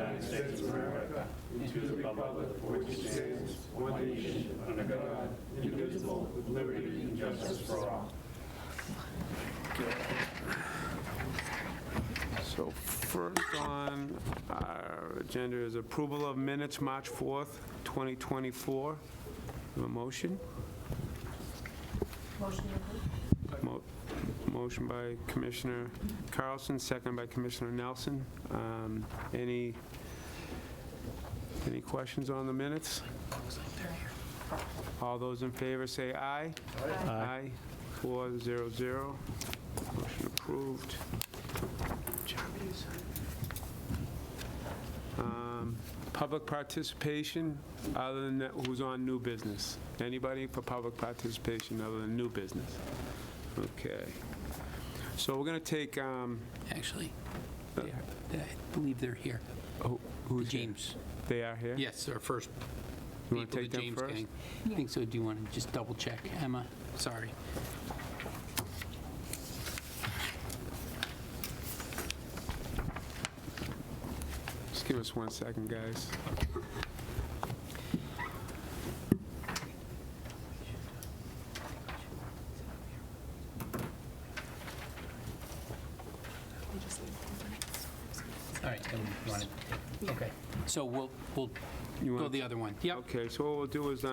United States of America, and to the republic for which it stands, one nation, under God, indivisible, with liberty and justice for all. So first on our agenda is approval of minutes, March 4th, 2024. A motion? Motion approved. Motion by Commissioner Carlson, second by Commissioner Nelson. Any questions on the minutes? All those in favor say aye. Aye. 4-0-0. Motion approved. Public participation, other than that, who's on new business? Anybody for public participation other than new business? Okay. So we're going to take, Actually, I believe they're here. who's here? James. They are here? Yes, our first You want to people, take the them James first? gang. I think so. Do you want to just double check, Emma? Sorry. Just give us 1 second, guys. All right, then you want to, okay. So we'll You go want- the other one. Yep. Okay, so what we'll do is,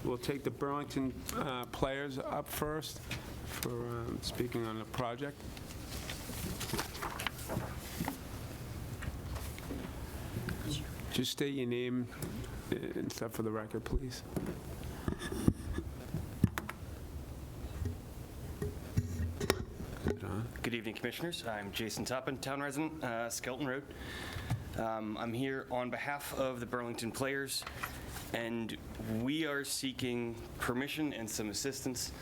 we'll take the Burlington players up first for speaking on the project. Just state your name and stuff for the record, please. Good evening, Commissioners. I'm Jason Toppin, town resident, Skelton Road. I'm here on behalf of the Burlington Players, and we are seeking permission and some assistance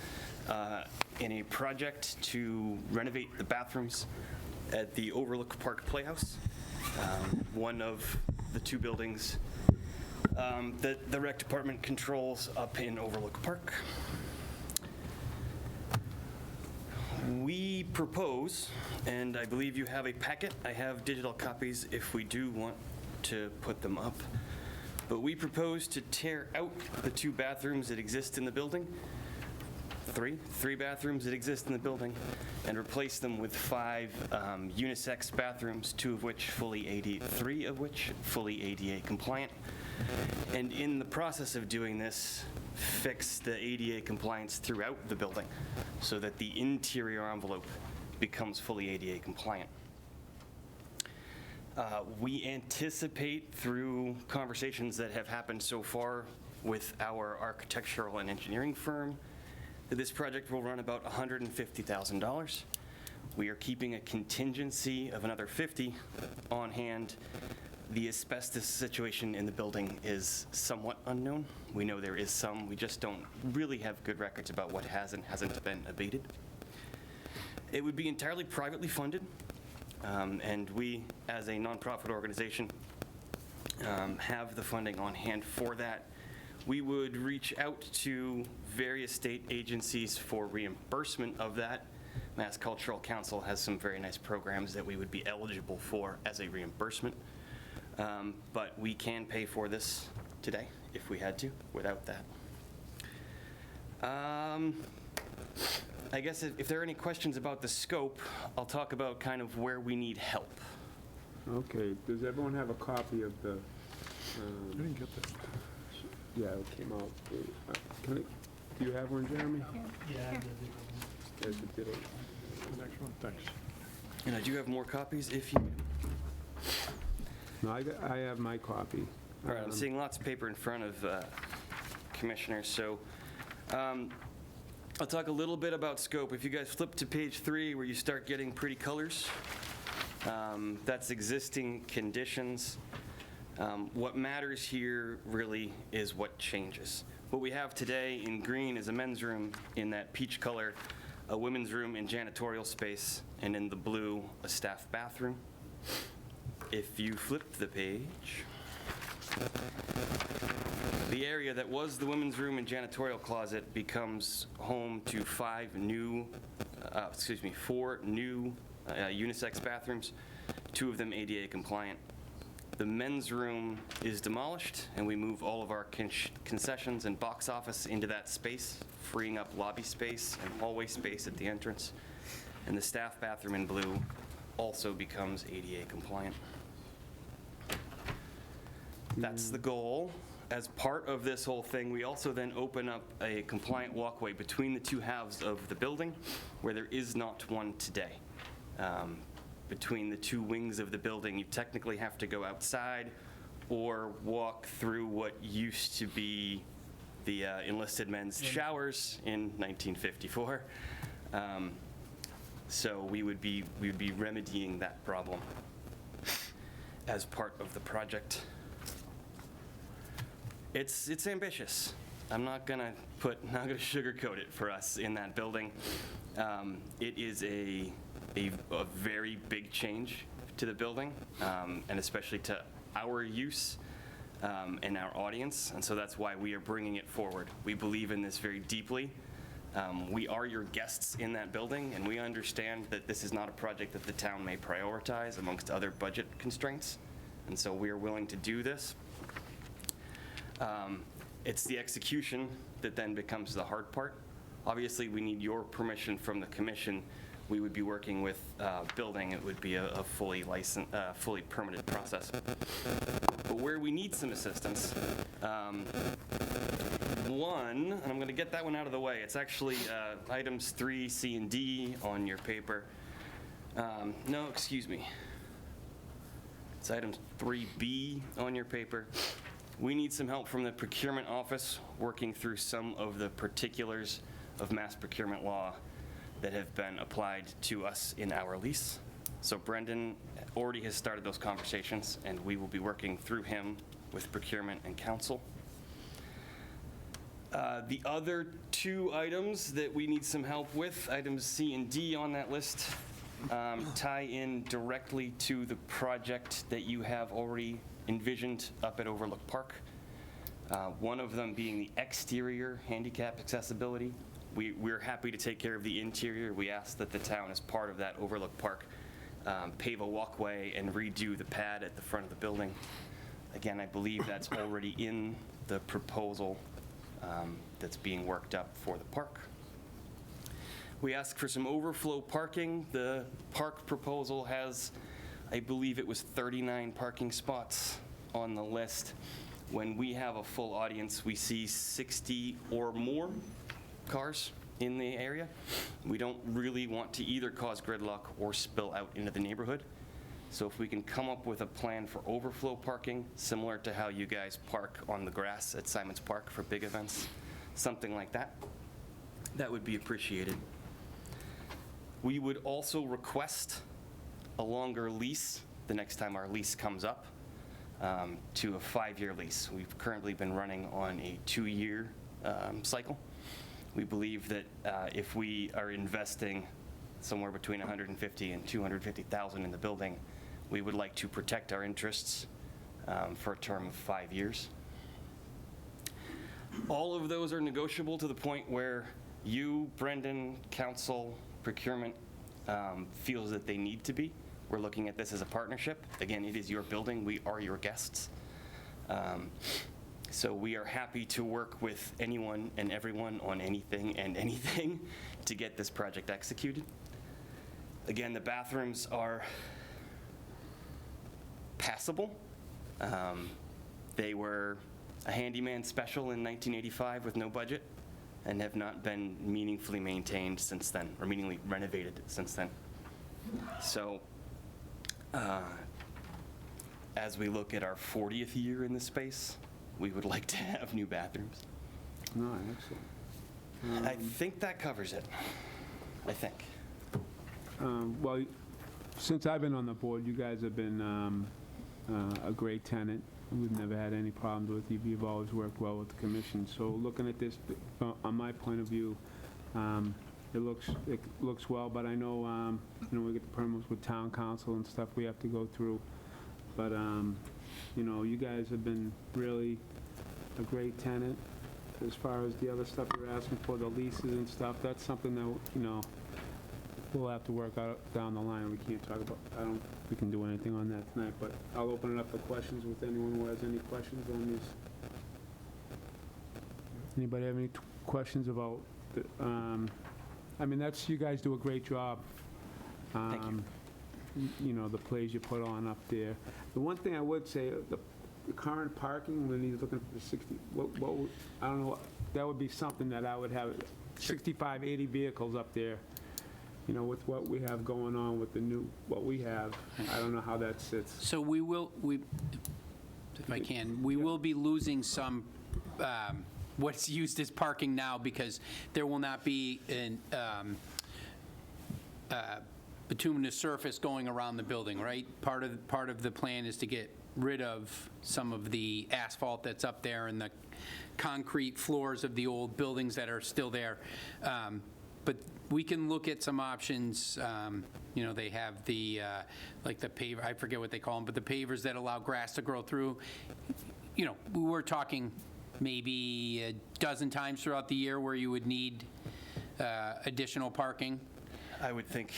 in a project to renovate the bathrooms at the Overlook Park Playhouse, one of the two buildings that the rec department controls up in Overlook Park. We propose, and I believe you have a packet, I have digital copies if we do want to put them up, but we propose to tear out the two bathrooms that exist in the building, three bathrooms that exist in the building, and replace them with 5 unisex bathrooms, 3 of which fully ADA compliant. And in the process of doing this, fix the ADA compliance throughout the building so that the interior envelope becomes fully ADA compliant. We anticipate through conversations that have happened so far with our architectural and engineering firm that this project will run about $150,000. We are keeping a contingency of another $50,000 on hand. The asbestos situation in the building is somewhat unknown. We know there is some, we just don't really have good records about what has and hasn't been abated. It would be entirely privately funded, and we, as a nonprofit organization, have the funding on hand for that. We would reach out to various state agencies for reimbursement of that. Mass Cultural Council has some very nice programs that we would be eligible for as a reimbursement. But we can pay for this today if we had to without that. I guess if there are any questions about the scope, I'll talk about kind of where we need help. Okay, does everyone have a copy of the? I didn't get that. Yeah, it came out. Do you have one, Jeremy? Yeah. Yes, it did. Next one, thanks. And I do have more copies if you. No, I have my copy. All right, I'm seeing lots of paper in front of commissioners, so I'll talk a little bit about scope. If you guys flip to page 3 where you start getting pretty colors, that's existing conditions. What matters here really is what changes. What we have today in green is a men's room in that peach color, a women's room in janitorial space, and in the blue, a staff bathroom. If you flip the page, the area that was the women's room and janitorial closet becomes home to 4 new unisex bathrooms, 2 of them ADA compliant. The men's room is demolished, and we move all of our concessions and box office into that space, freeing up lobby space and hallway space at the entrance. And the staff bathroom in blue also becomes ADA compliant. That's the goal. As part of this whole thing, we also then open up a compliant walkway between the two halves of the building, where there is not one today. Between the two wings of the building, you technically have to go outside or walk through what used to be the enlisted men's showers in 1954. So we would be remedying that problem as part of the project. It's ambitious. I'm not gonna sugarcoat it for us in that building. It is a very big change to the building, and especially to our use and our audience, and so that's why we are bringing it forward. We believe in this very deeply. We are your guests in that building, and we understand that this is not a project that the town may prioritize amongst other budget constraints, and so we are willing to do this. It's the execution that then becomes the hard part. Obviously, we need your permission from the commission. We would be working with building. It would be a fully licensed, fully permitted process. But where we need some assistance, one, and I'm going to get that one out of the way. It's actually items 3, C, and D on your paper. No, excuse me. It's items 3B on your paper. We need some help from the procurement office working through some of the particulars of mass procurement law that have been applied to us in our lease. So Brendan already has started those conversations, and we will be working through him with procurement and council. The other two items that we need some help with, items C and D on that list, tie in directly to the project that you have already envisioned up at Overlook Park. One of them being the exterior handicap accessibility. We're happy to take care of the interior. We ask that the town, as part of that Overlook Park, pave a walkway and redo the pad at the front of the building. Again, I believe that's already in the proposal that's being worked up for the park. We ask for some overflow parking. The park proposal has, I believe it was 39 parking spots on the list. When we have a full audience, we see 60 or more cars in the area. We don't really want to either cause gridlock or spill out into the neighborhood. So if we can come up with a plan for overflow parking, similar to how you guys park on the grass at Simons Park for big events, something like that, that would be appreciated. We would also request a longer lease the next time our lease comes up, to a 5-year lease. We've currently been running on a 2-year cycle. We believe that if we are investing somewhere between $150,000 and $250,000 in the building, we would like to protect our interests for a term of 5 years. All of those are negotiable to the point where you, Brendan, council, procurement feels that they need to be. We're looking at this as a partnership. Again, it is your building. We are your guests. So we are happy to work with anyone and everyone on anything and anything to get this project executed. Again, the bathrooms are passable. They were a handyman special in 1985 with no budget and have not been meaningfully maintained since then, or meaningfully renovated since then. So as we look at our 40th year in this space, we would like to have new bathrooms. No, excellent. I think that covers it. I think. Well, since I've been on the board, you guys have been a great tenant. We've never had any problems with you. You've always worked well with the commission. So looking at this, on my point of view, it looks well, but I know, we get the permits with town council and stuff we have to go through. But, you guys have been really a great tenant. As far as the other stuff you're asking for, the leases and stuff, that's something that, we'll have to work out down the line. We can't talk about, I don't, we can do anything on that tonight, but I'll open it up for questions with anyone who has any questions on these. Anybody have any questions about, I mean, you guys do a great job. Thank you. You know, the plays you put on up there. The one thing I would say, the current parking, when he's looking for 60, I don't know, that would be something that I would have, 65, 80 vehicles up there, you know, with what we have going on with the new, what we have, I don't know how that sits. So we, if I can, we will be losing some, what's used as parking now, because there will not be an bituminous surface going around the building, right? Part of the plan is to get rid of some of the asphalt that's up there and the concrete floors of the old buildings that are still there. But we can look at some options. You know, they have the, like the paver, I forget what they call them, but the pavers that allow grass to grow through. You know, we were talking maybe a dozen times throughout the year where you would need additional parking. I would think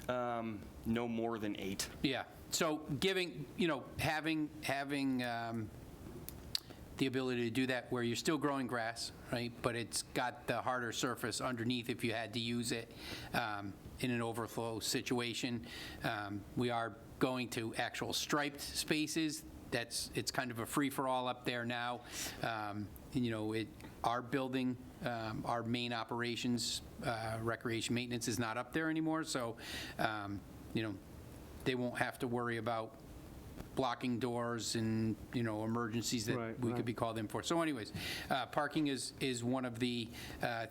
no more than 8. Yeah, so giving, you know, having the ability to do that where you're still growing grass, right, but it's got the harder surface underneath if you had to use it in an overflow situation. We are going to actual striped spaces. It's kind of a free-for-all up there now. You know, our building, our main operations, recreation maintenance is not up there anymore, so, you know, they won't have to worry about blocking doors and, you know, emergencies that we could be called in for. So anyways, parking is one of the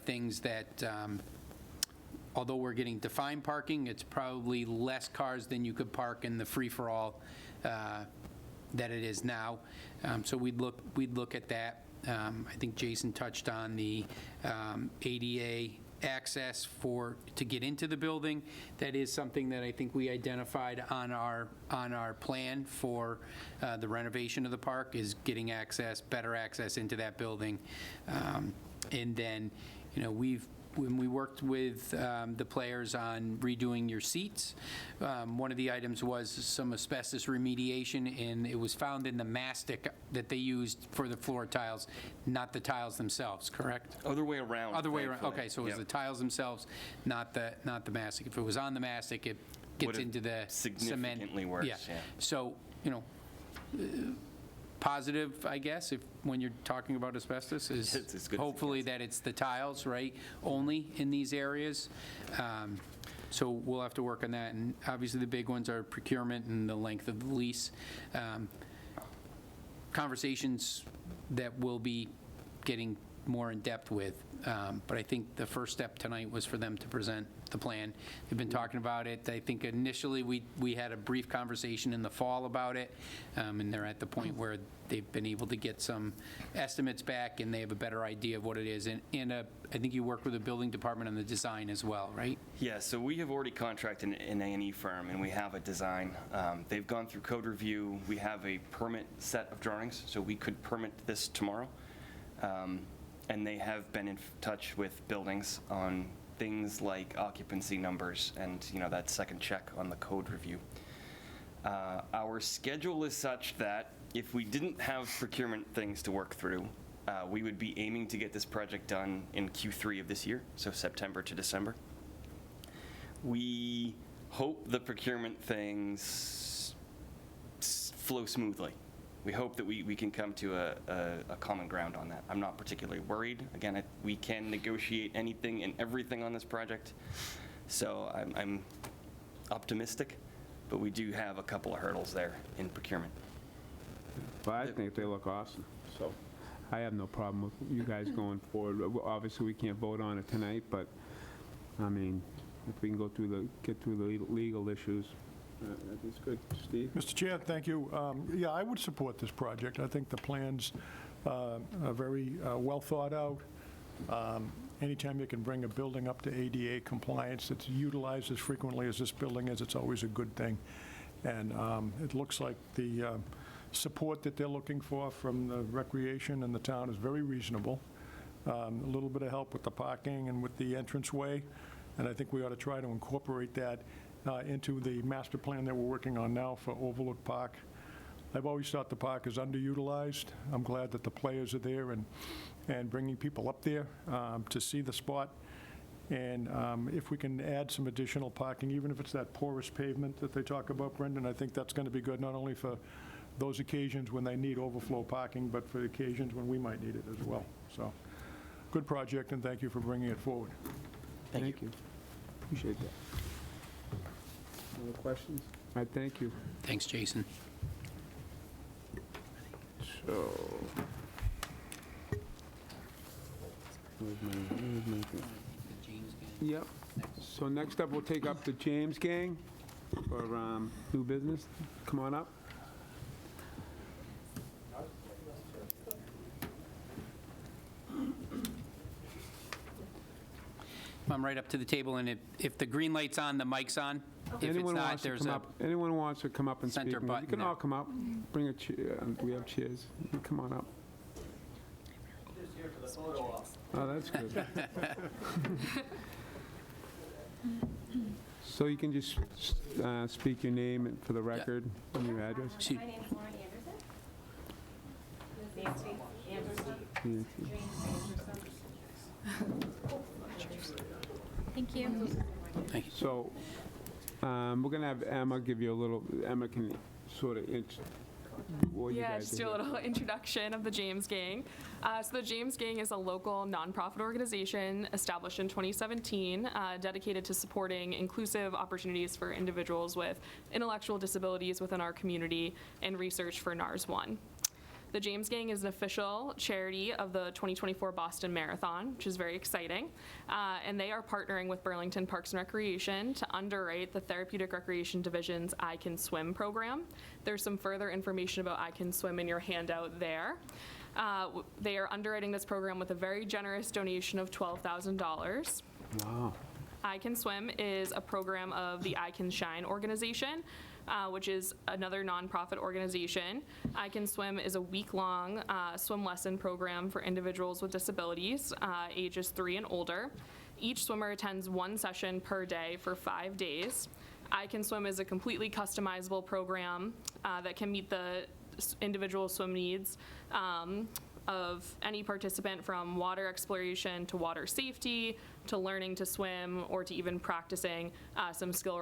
things that, although we're getting defined parking, it's probably less cars than you could park in the free-for-all that it is now. So we'd look at that. I think Jason touched on the ADA access to get into the building. That is something that I think we identified on our plan for the renovation of the park, is getting access, better access into that building. And then, you know, when we worked with the players on redoing your seats, one of the items was some asbestos remediation, and it was found in the mastic that they used for the floor tiles, not the tiles themselves, correct? Other way around. Other way around, thankfully. okay, so it was Yep. the tiles themselves, not the mastic. If it was on the mastic, it gets Would've into the cement. significantly worse, yeah. So, you know, positive, I guess, when you're talking about asbestos, is It's good hopefully that it's the tiles, right, only in these areas. So we'll have to work on that, and obviously the big ones are procurement and the length of the lease. Conversations that we'll be getting more in depth with, but I think the first step tonight was for them to present the plan. They've been talking about it. I think initially we had a brief conversation in the fall about it, and they're at the point where they've been able to get some estimates back, and they have a better idea of what it is. And I think you work with the building department on the design as well, right? Yeah, so we have already contracted an A&E firm, and we have a design. They've gone through code review. We have a permit set of drawings, so we could permit this tomorrow. And they have been in touch with buildings on things like occupancy numbers and, you know, that second check on the code review. Our schedule is such that if we didn't have procurement things to work through, we would be aiming to get this project done in Q3 of this year, so September to December. We hope the procurement things flow smoothly. We hope that we can come to a common ground on that. I'm not particularly worried. Again, we can negotiate anything and everything on this project, so I'm optimistic, but we do have a couple of hurdles there in procurement. But I think they look awesome, so I have no problem with you guys going forward. Obviously, we can't vote on it tonight, but, I mean, if we can get through the legal issues, that's good. Steve? Mr. Chair, thank you. Yeah, I would support this project. I think the plans are very well thought out. Anytime you can bring a building up to ADA compliance that's utilized as frequently as this building is, it's always a good thing. And it looks like the support that they're looking for from the recreation and the town is very reasonable. A little bit of help with the parking and with the entranceway. and I think we ought to try to incorporate that into the master plan that we're working on now for Overlook Park. I've always thought the park is underutilized. I'm glad that the players are there and bringing people up there to see the spot. And if we can add some additional parking, even if it's that porous pavement that they talk about, Brendan, I think that's going to be good, not only for those occasions when they need overflow parking, but for the occasions when we might need it as well. So, good project, and thank you for bringing it forward. Thank you. Appreciate that. Other questions? All right, thank you. Thanks, Jason. So. Yep. So next up, we'll take up the James Gang for new business. Come on up. I'm right up to the table, and if the green light's on, the mic's on. If it's Anyone not, wants to there's come a, up? Anyone who wants to come up and speak? center You button can all there. come up. Bring a chair. We have chairs. You come on up. Oh, that's good. So you can just speak your name for the record and your address. she- My name's Lauren Anderson. Nancy Anderson. Thank you. thank you. So we're going to have Emma give you a little, Emma can sort of, what you Yeah, guys just do a little introduction of the James Gang. So the James Gang is a local nonprofit organization established in 2017, dedicated to supporting inclusive opportunities for individuals with intellectual disabilities within our community and research for NARS 1. The James Gang is an official charity of the 2024 Boston Marathon, which is very exciting. And they are partnering with Burlington Parks and Recreation to underwrite the Therapeutic Recreation Division's I Can Swim program. There's some further information about I Can Swim in your handout there. They are underwriting this program with a very generous donation of $12,000. Wow. I Can Swim is a program of the I Can Shine organization, which is another nonprofit organization. I Can Swim is a week-long swim lesson program for individuals with disabilities, ages 3 and older. Each swimmer attends one session per day for 5 days. I Can Swim is a completely customizable program that can meet the individual swim needs of any participant, from water exploration to water safety, to learning to swim, or to even practicing some skill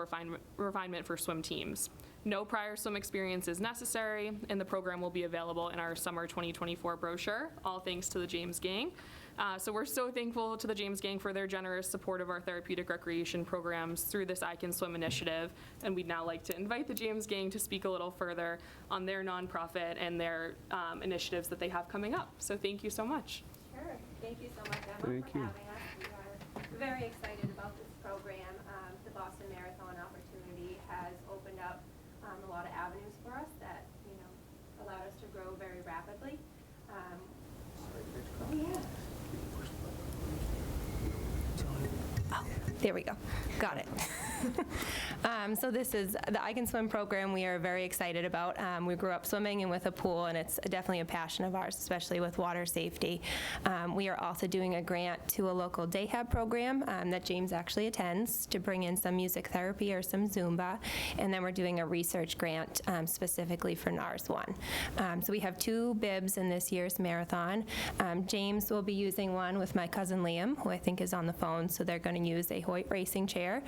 refinement for swim teams. No prior swim experience is necessary, and the program will be available in our summer 2024 brochure, all thanks to the James Gang. So we're so thankful to the James Gang for their generous support of our therapeutic recreation programs through this I Can Swim initiative, and we'd now like to invite the James Gang to speak a little further on their nonprofit and their initiatives that they have coming up. So thank you so much. Sure. Thank you so much, Emma, Thank for you. having us. We are very excited about this program. The Boston Marathon opportunity has opened up a lot of avenues for us that, allowed us to grow very rapidly. There we go. Got it. So this is the I Can Swim program we are very excited about. We grew up swimming and with a pool, and it's definitely a passion of ours, especially with water safety. We are also doing a grant to a local Dayhab program that James actually attends to bring in some music therapy or some Zumba. And then we're doing a research grant specifically for NARS 1. So we have 2 bibs in this year's marathon. James will be using one with my cousin Liam, who I think is on the phone, so they're going to use a Hoyt racing chair.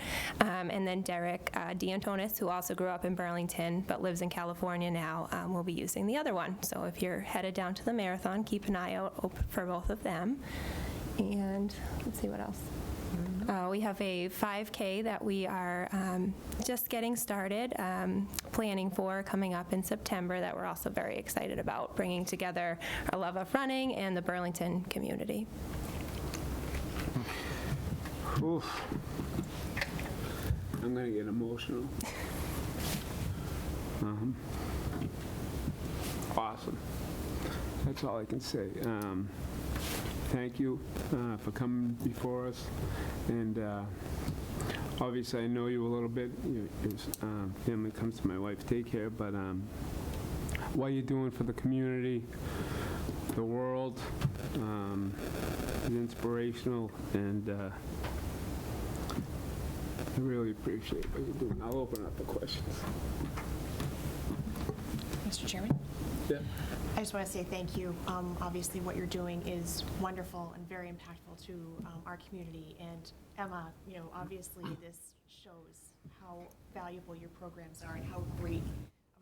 And then Derek D'Antonis, who also grew up in Burlington but lives in California now, will be using the other one. So if you're headed down to the marathon, keep an eye out for both of them. And let's see what else. We have a 5K that we are just getting started, planning for coming up in September, that we're also very excited about, bringing together our love of running and the Burlington community. Oof. I'm going to get emotional. Awesome. That's all I can say. Thank you for coming before us. And obviously, I know you a little bit. Your family comes to my wife's daycare, but what you're doing for the community, the world, is inspirational, and I really appreciate what you're doing. I'll open up the questions. Mr. Chairman? Yeah. I just want to say thank you. Obviously, what you're doing is wonderful and very impactful to our community. And Emma, obviously this shows how valuable your programs are and how great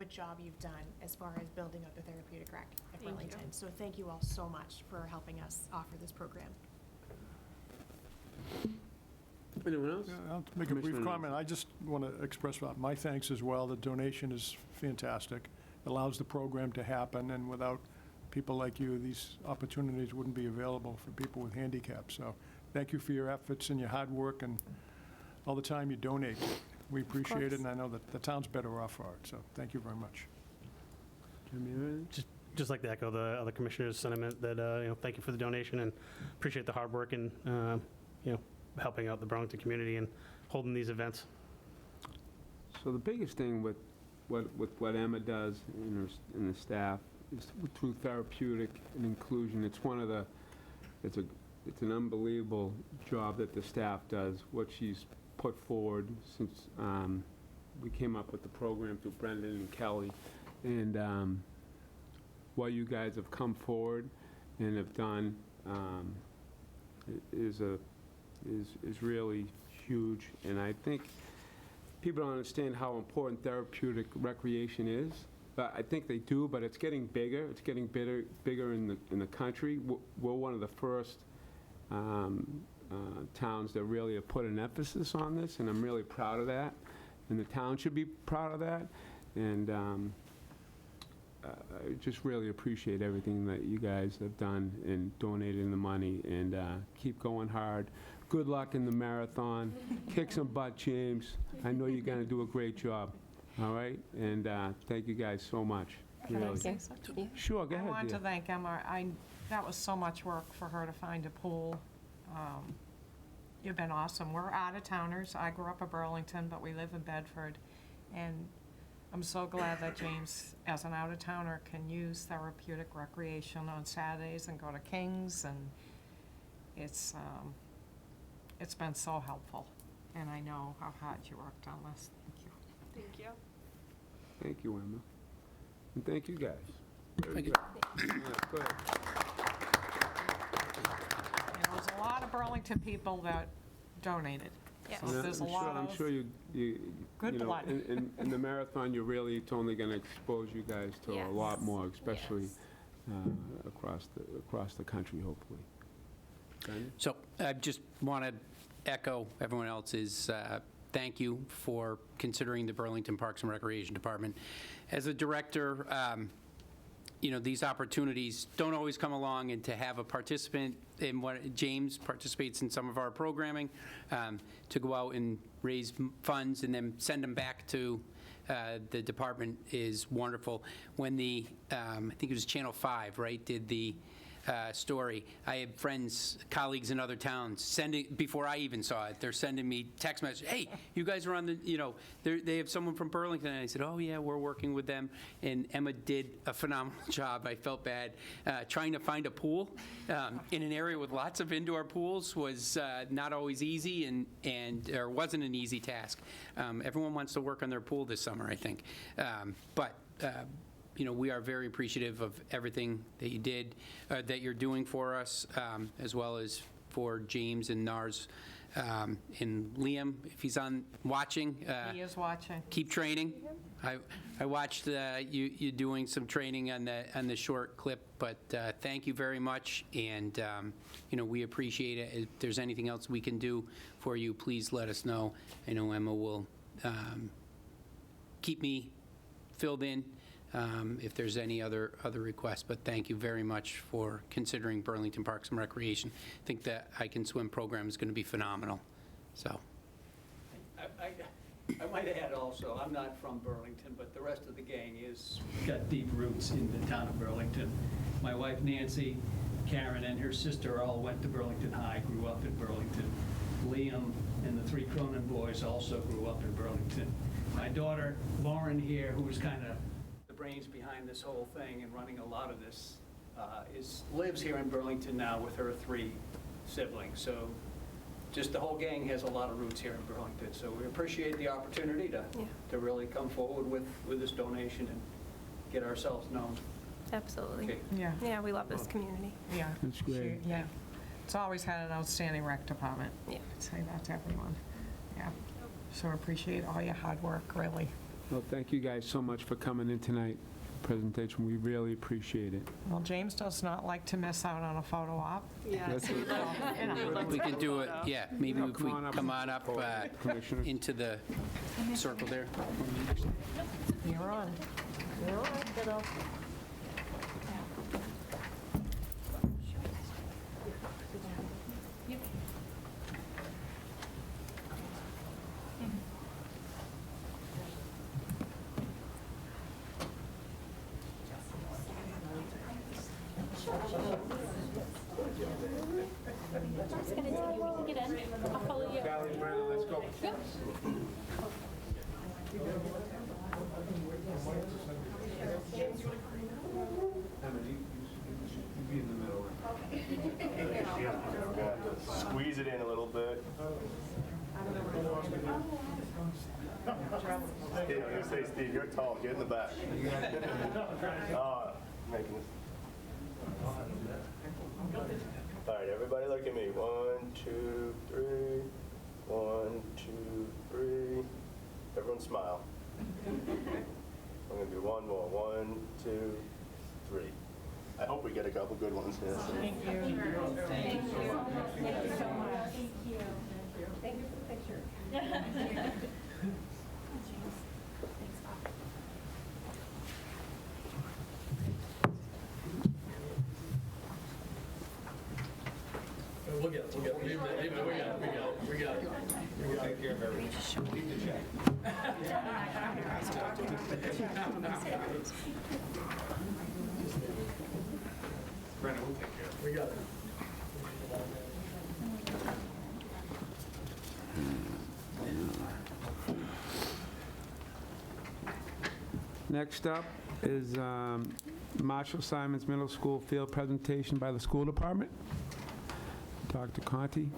of a job you've done as far as building up the therapeutic rec at Thank you. Burlington. So thank you all so much for helping us offer this program. Anyone else? Yeah, I'll make a brief Commissioner comment. I just want to express my thanks as well. The donation is fantastic. It allows the program to happen, and without people like you, these opportunities wouldn't be available for people with handicaps. So thank you for your efforts and your hard work and all the time you donate. We appreciate it, and I know that the town's better off for it. So thank you very much. Jimmy, anything? Just like to echo the other commissioners' sentiment that, thank you for the donation and appreciate the hard work and, helping out the Burlington community and holding these events. So the biggest thing with what Emma does and the staff is through therapeutic and inclusion. It's an unbelievable job that the staff does, what she's put forward since we came up with the program through Brendan and Kelly. And what you guys have come forward and have done is really huge. And I think people don't understand how important therapeutic recreation is. But I think they do, but it's getting bigger. It's getting bigger in the country. We're one of the first towns that really have put an emphasis on this, and I'm really proud of that. And the town should be proud of that. And I just really appreciate everything that you guys have done in donating the money, and keep going hard. Good luck in the marathon. Kick some butt, James. I know you're going to do a great job. All right? And thank you guys so much. Really. Thank you. Sure, go I ahead, want dear. to thank Emma. That was so much work for her to find a pool. You've been awesome. We're out-of-towners. I grew up in Burlington, but we live in Bedford. And I'm so glad that James, as an out-of-towner, can use therapeutic recreation on Saturdays and go to King's. And it's been so helpful. And I know how hard you worked on this. Thank you. Thank you. Thank you, Emma. And thank you, guys. Very Thank you. good. Yeah, go ahead. There was a lot of Burlington people that donated. Yes. So there's a lot I'm of sure you good you know, blood. in the marathon, it's only going to expose you guys to a lot Yes. more, especially Yes. across the country, hopefully. Brandon? So I just want to echo everyone else's thank you for considering the Burlington Parks and Recreation Department. As a director, these opportunities don't always come along, and to have a participant in what James participates in some of our programming, to go out and raise funds and then send them back to the department is wonderful. When I think it was Channel 5, right, did the story, I had friends, colleagues in other towns before I even saw it, they're sending me text messages, hey, you guys are on the, they have someone from Burlington, and I said, oh yeah, we're working with them, and Emma did a phenomenal job. I felt bad. Trying to find a pool in an area with lots of indoor pools was not always easy, or wasn't an easy task. Everyone wants to work on their pool this summer, I think. We are very appreciative of everything that you did, that you're doing for us, as well as for James and Nars and Liam, if he's watching. He is watching. Keep training. I watched you doing some training on the short clip, but thank you very much, and we appreciate it. If there's anything else we can do for you, please let us know. I know Emma will keep me filled in if there's any other requests, but thank you very much for considering Burlington Parks and Recreation. I think that I Can Swim program is going to be phenomenal, so. I might add also, I'm not from Burlington, but the rest of the gang is got deep roots in the town of Burlington. My wife Nancy, Karen, and her sister all went to Burlington High, grew up in Burlington. Liam and the three Cronin boys also grew up in Burlington. My daughter Lauren here, who was kind of the brains behind this whole thing and running a lot of this, lives here in Burlington now with her three siblings. So just the whole gang has a lot of roots here in Burlington, so we appreciate the opportunity to really come forward with this donation and get ourselves known. Absolutely. Okay. Yeah, Yeah, we love this community. yeah. That's great. Yeah. It's always had an outstanding rec department. Yeah. I'd say that to everyone. Yeah. So appreciate all your hard work, really. Well, thank you guys so much for coming in tonight, presentation. We really appreciate it. Well, James does not like to miss out on a photo op. That's it. You know. We can do it, yeah, maybe if we come on up Commissioner. into the circle there. You're on. You're on, kiddo. Valerie, Brandon, let's go. Be in the middle. Squeeze it in a little bit. Steve, I'm gonna say, Steve, you're tall. Get in the back. Making this. All right, everybody look at me. 1, 2, 3. 1, 2, 3. Everyone smile. I'm gonna do one more. 1, 2, 3. I hope we get a couple good ones here. Thank you. Thank you so much. Thank you. Thank you for the picture. We'll get it. We got it. We'll take care of everything. Leave the check. Brandon, we'll take care of it. We got it. Next up is Marshall Simons Middle School field presentation by the school department. Dr. Conti.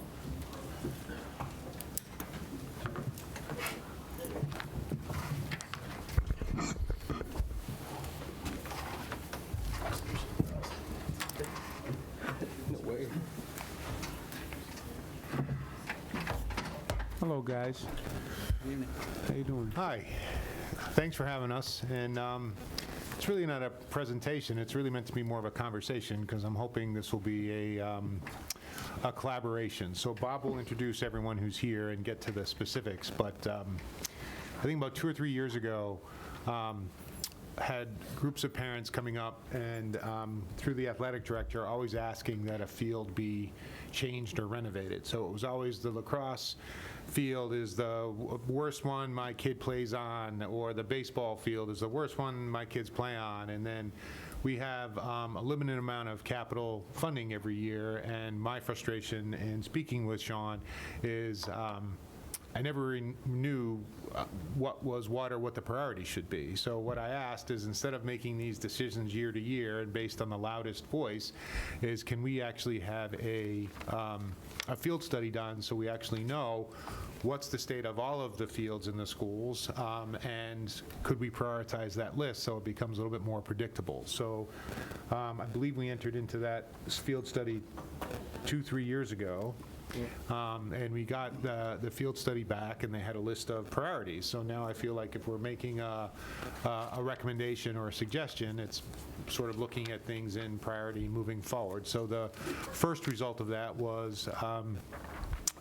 Hello, guys. How you doing? Hi. Thanks for having us. And it's really not a presentation. It's really meant to be more of a conversation because I'm hoping this will be a collaboration. So Bob will introduce everyone who's here and get to the specifics. But I think about 2 or 3 years ago, had groups of parents coming up and through the athletic director always asking that a field be changed or renovated. So it was always the lacrosse field is the worst one my kid plays on, or the baseball field is the worst one my kids play on. And then we have a limited amount of capital funding every year, and my frustration in speaking with Sean is I never knew what was what or what the priority should be. So what I asked is, instead of making these decisions year to year and based on the loudest voice, is can we actually have a field study done so we actually know what's the state of all of the fields in the schools, and could we prioritize that list so it becomes a little bit more predictable. So I believe we entered into that field study 2-3 years ago. And we got the field study back, and they had a list of priorities. So now I feel like if we're making a recommendation or a suggestion, it's sort of looking at things in priority moving forward. So the first result of that was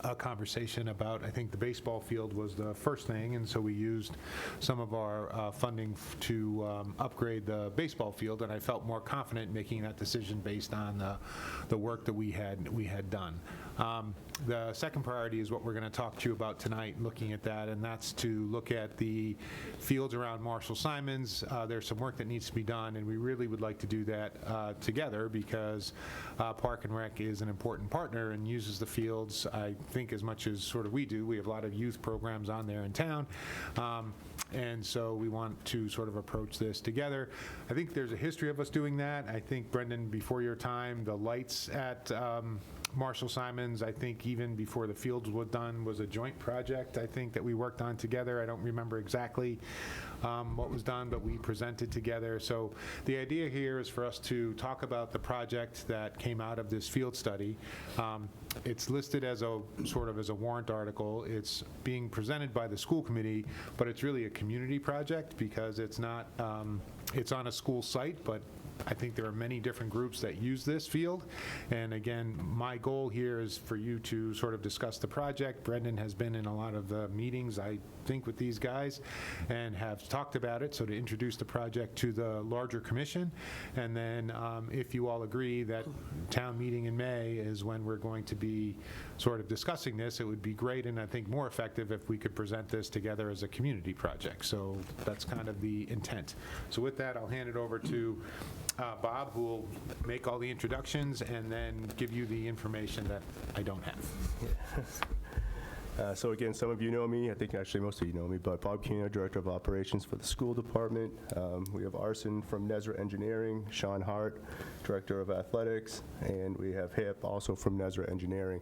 a conversation about, I think the baseball field was the first thing, and so we used some of our funding to upgrade the baseball field, and I felt more confident making that decision based on the work that we had done. The second priority is what we're going to talk to you about tonight, looking at that, and that's to look at the fields around Marshall Simons. There's some work that needs to be done, and we really would like to do that together, because Park and Rec is an important partner and uses the fields, I think, as much as sort of we do. We have a lot of youth programs on there in town, and so we want to sort of approach this together. I think there's a history of us doing that. I think, Brendan, before your time, the lights at Marshall Simons, I think even before the fields were done, was a joint project, I think, that we worked on together. I don't remember exactly what was done, but we presented together. So the idea here is for us to talk about the project that came out of this field study. It's listed as a sort of as a warrant article. It's being presented by the school committee, but it's really a community project because it's not, it's on a school site, but I think there are many different groups that use this field. And again, my goal here is for you to sort of discuss the project. Brendan has been in a lot of the meetings, I think, with these guys and have talked about it, so to introduce the project to the larger commission. And then if you all agree that town meeting in May is when we're going to be sort of discussing this, it would be great and I think more effective if we could present this together as a community project. So that's kind of the intent. So with that, I'll hand it over to Bob, who will make all the introductions and then give you the information that I don't have. So again, some of you know me. I think actually most of you know me, but Bob Keener, Director of Operations for the school department. We have Arson from Nezra Engineering, Sean Hart, Director of Athletics, and we have Hip, also from Nezra Engineering.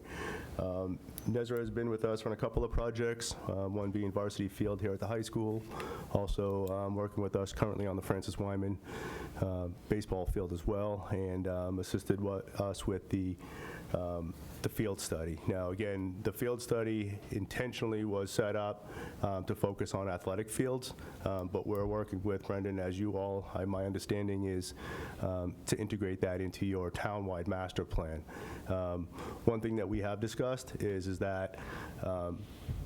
Nezra has been with us on a couple of projects, one being Varsity Field here at the high school, also working with us currently on the Francis Wyman baseball field as well, and assisted us with the field study. Now, again, the field study intentionally was set up to focus on athletic fields, but we're working with Brendan, as you all, my understanding is to integrate that into your town-wide master plan. One thing that we have discussed is that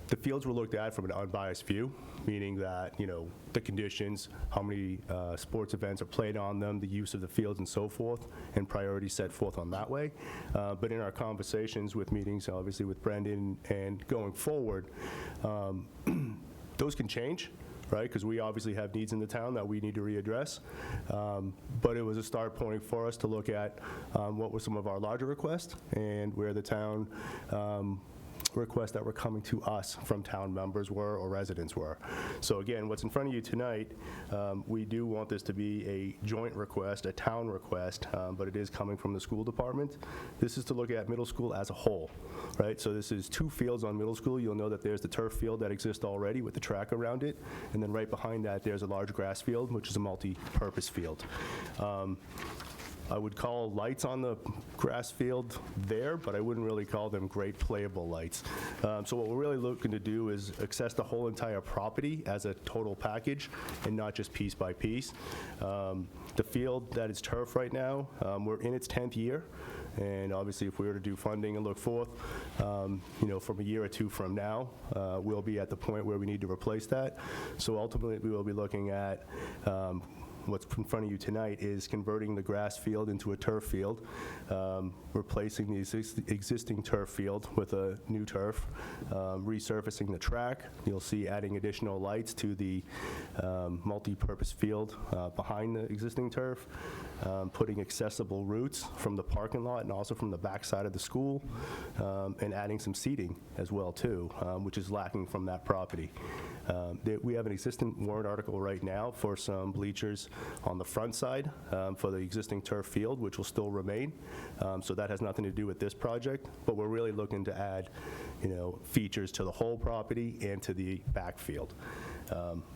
the fields were looked at from an unbiased view, meaning that, you know, the conditions, how many sports events are played on them, the use of the fields and so forth, and priorities set forth on that way. But in our conversations with meetings, obviously with Brendan and going forward, those can change, right? Because we obviously have needs in the town that we need to readdress. But it was a start point for us to look at what were some of our larger requests and where the town requests that were coming to us from town members were or residents were. So again, what's in front of you tonight, we do want this to be a joint request, a town request, but it is coming from the school department. This is to look at middle school as a whole, right? So this is 2 fields on middle school. You'll know that there's the turf field that exists already with the track around it, and then right behind that there's a large grass field, which is a multi-purpose field. I would call lights on the grass field there, but I wouldn't really call them great playable lights. So what we're really looking to do is access the whole entire property as a total package and not just piece by piece. The field that is turf right now, we're in its 10th year. And obviously, if we were to do funding and look forth, you know, from a year or 2 from now, we'll be at the point where we need to replace that. So ultimately, we will be looking at what's in front of you tonight is converting the grass field into a turf field, replacing the existing turf field with a new turf, resurfacing the track. You'll see adding additional lights to the multi-purpose field behind the existing turf, putting accessible routes from the parking lot and also from the back side of the school, and adding some seating as well too, which is lacking from that property. We have an existing warrant article right now for some bleachers on the front side for the existing turf field, which will still remain. So that has nothing to do with this project, but we're really looking to add, you know, features to the whole property and to the backfield.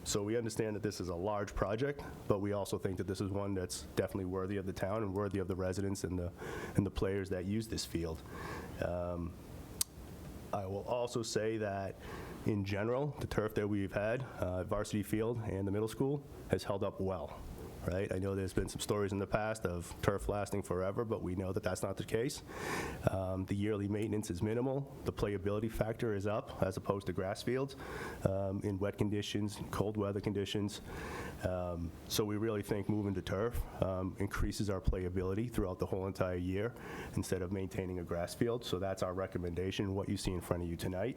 So we understand that this is a large project, but we also think that this is one that's definitely worthy of the town and worthy of the residents and the players that use this field. I will also say that in general, the turf that we've had, Varsity Field and the middle school, has held up well, right? I know there's been some stories in the past of turf lasting forever, but we know that that's not the case. The yearly maintenance is minimal. The playability factor is up as opposed to grass fields in wet conditions, cold weather conditions. So we really think moving to turf increases our playability throughout the whole entire year instead of maintaining a grass field. So that's our recommendation, what you see in front of you tonight.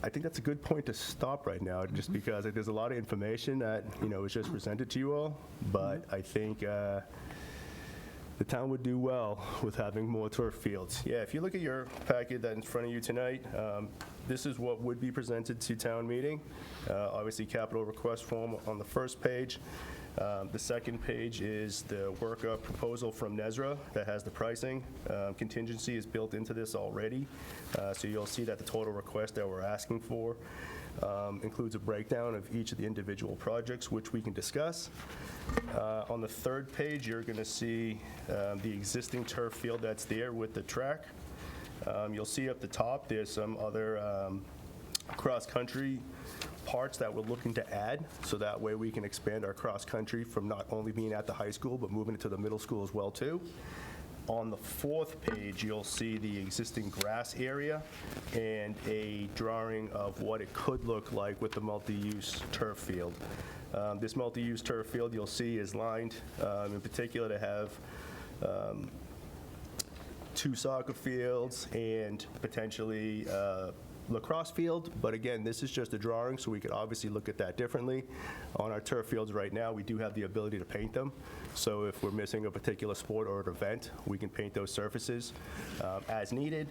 I think that's a good point to stop right now, just because there's a lot of information that, you know, was just presented to you all, but I think the town would do well with having more turf fields. Yeah, if you look at your packet that's in front of you tonight, this is what would be presented to town meeting. Obviously, capital request form on the first page. The second page is the workup proposal from Nezra that has the pricing. Contingency is built into this already, so you'll see that the total request that we're asking for includes a breakdown of each of the individual projects, which we can discuss. On the third page, you're going to see the existing turf field that's there with the track. You'll see up the top, there's some other cross-country parts that we're looking to add, so that way we can expand our cross-country from not only being at the high school, but moving it to the middle school as well, too. On the fourth page, you'll see the existing grass area and a drawing of what it could look like with the multi-use turf field. This multi-use turf field, you'll see, is lined in particular to have 2 soccer fields and potentially lacrosse field, but again, this is just a drawing, so we could obviously look at that differently. On our turf fields right now, we do have the ability to paint them, so if we're missing a particular sport or an event, we can paint those surfaces as needed.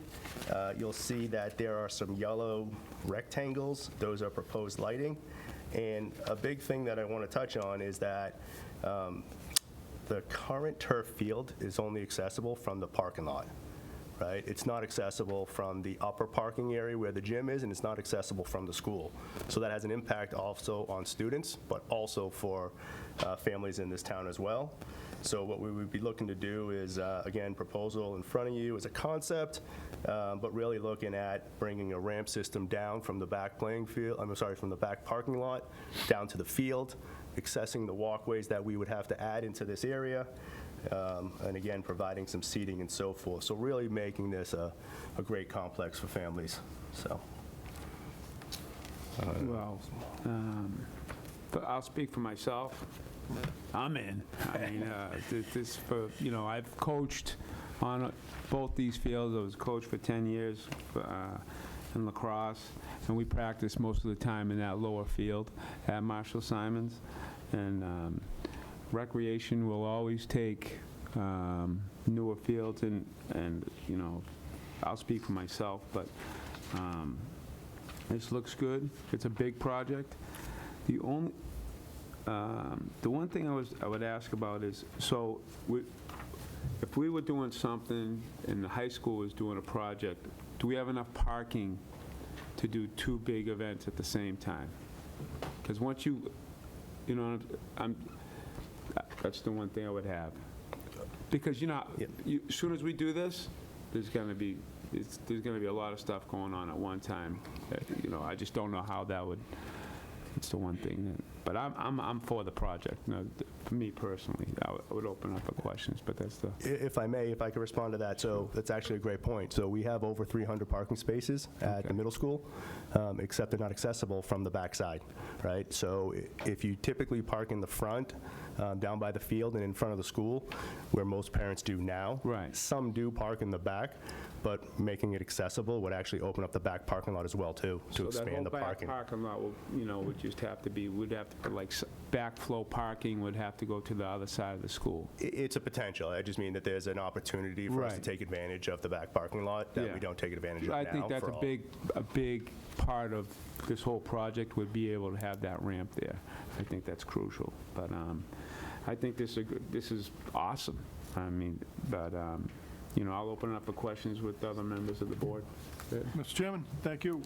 You'll see that there are some yellow rectangles. Those are proposed lighting, and a big thing that I want to touch on is that the current turf field is only accessible from the parking lot. Right? It's not accessible from the upper parking area where the gym is, and it's not accessible from the school. So that has an impact also on students, but also for families in this town as well. So what we would be looking to do is, again, proposal in front of you as a concept, but really looking at bringing a ramp system down from the back playing field, from the back parking lot down to the field, accessing the walkways that we would have to add into this area, and again, providing some seating and so forth. So really making this a great complex for families, so. Well, but I'll speak for myself. I'm in. I mean, this for, I've coached on both these fields. I was coached for 10 years in lacrosse, and we practiced most of the time in that lower field at Marshall Simons. And recreation will always take newer fields, and I'll speak for myself, but this looks good. It's a big project. The one thing I would ask about is, so if we were doing something and the high school was doing a project, do we have enough parking to do 2 big events at the same time? Because once that's the one thing I would have. Because, as soon as we do this, there's going to be a lot of stuff going on at one time. I just don't know how that would, it's the one thing. But I'm for the project. For me personally, I would open up for questions, but that's the... If I may, if I could respond to that. So that's actually a great point. So we have over 300 parking spaces at the middle school, except they're not accessible from the backside, right? So if you typically park in the front, down by the field and in front of the school, where most parents do now. Right. Some do park in the back, but making it accessible would actually open up the back parking lot as well, too, to expand the parking. So that whole back parking lot would just have to be, backflow parking would have to go to the other side of the school. It's a potential. I just mean that there's an opportunity for us to take advantage of the back parking lot that we don't take advantage of now. I think that's a big part of this whole project, would be able to have that ramp there. I think that's crucial. But I think this is awesome. I mean, but I'll open it up for questions with other members of the board. Mr. Chairman, thank you.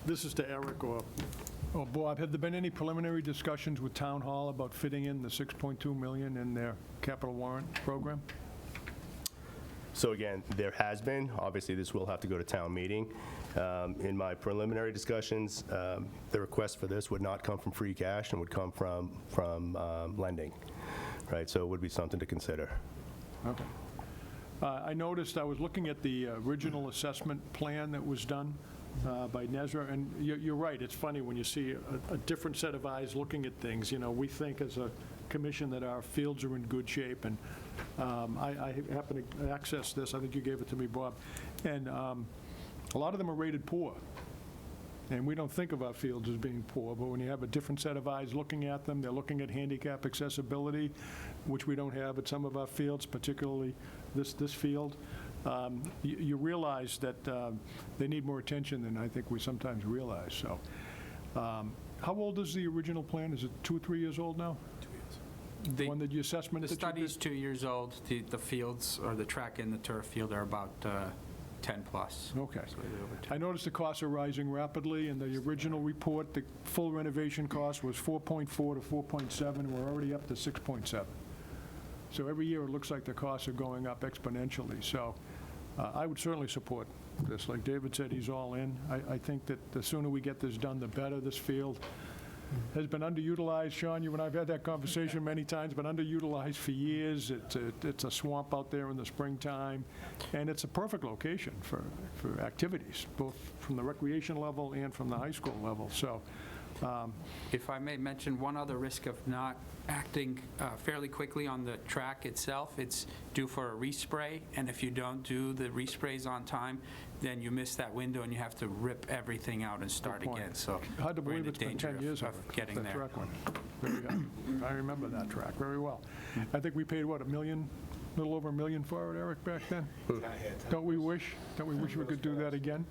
This is to Eric or Bob. Have there been any preliminary discussions with Town Hall about fitting in the $6.2 million in their capital warrant program? So again, there has been. Obviously, this will have to go to town meeting. In my preliminary discussions, the request for this would not come from free cash and would come from lending, right? So it would be something to consider. Okay. I noticed, I was looking at the original assessment plan that was done by Nezra, and you're right, it's funny when you see a different set of eyes looking at things. We think as a commission that our fields are in good shape, and I happen to access this. I think you gave it to me, Bob, and a lot of them are rated poor. And we don't think of our fields as being poor, but when you have a different set of eyes looking at them, they're looking at handicap accessibility, which we don't have at some of our fields, particularly this field. You realize that they need more attention than I think we sometimes realize. So How old is the original plan? Is it 2 or 3 years old now? 2 years. The one that you assessment The that you did? study's 2 years old. The fields, or the track and the turf field, are about 10 plus. Okay. So they're over 10. I noticed the costs are rising rapidly. In the original report, the full renovation cost was 4.4 to 4.7, and we're already up to 6.7. So every year, it looks like the costs are going up exponentially. So I would certainly support this. Like David said, he's all in. I think that the sooner we get this done, the better. This field has been underutilized. Sean, you and I have had that conversation many times, but underutilized for years. It's a swamp out there in the springtime, and it's a perfect location for activities, both from the recreation level and from the high school level. So, If I may mention one other risk of not acting fairly quickly on the track itself, it's due for a respray, and if you don't do the resprays on time, then you miss that window and you have to rip everything out and start point. again. So hard to we're in believe the it's been danger 10 years of of getting that there. track one. I remember that track very well. I think we paid, what, $1 million, a little over $1 million for it, Eric, back then? Don't we wish we could do that again?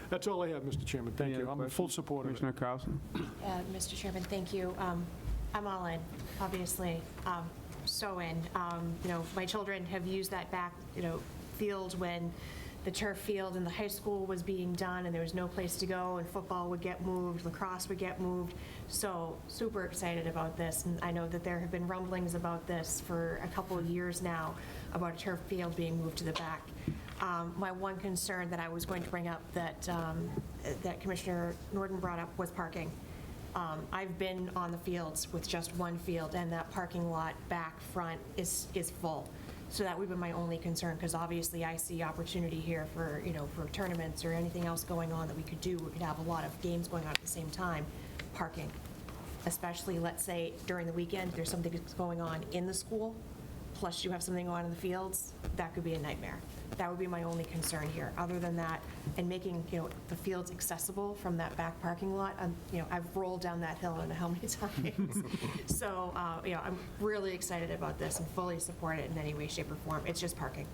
That's all I have, Mr. Chairman. Thank Any you. other I'm in full support of it. Commissioner Carlson? Mr. Chairman, thank you. I'm all in, obviously, so in. My children have used that back, field when the turf field in the high school was being done and there was no place to go, and football would get moved, lacrosse would get moved. So super excited about this, and I know that there have been rumblings about this for a couple of years now, about a turf field being moved to the back. My one concern that I was going to bring up that Commissioner Norton brought up was parking. I've been on the fields with just one field, and that parking lot back front is full. So that would be my only concern, because obviously I see opportunity here for, for tournaments or anything else going on that we could do. We could have a lot of games going on at the same time. Parking, especially, let's say, during the weekend, there's something that's going on in the school, plus you have something going on in the fields, that could be a nightmare. That would be my only concern here. Other than that, and making, the fields accessible from that back parking lot, I've rolled down that hill I don't know how many times. So, I'm really excited about this and fully support it in any way, shape, or form. It's just parking.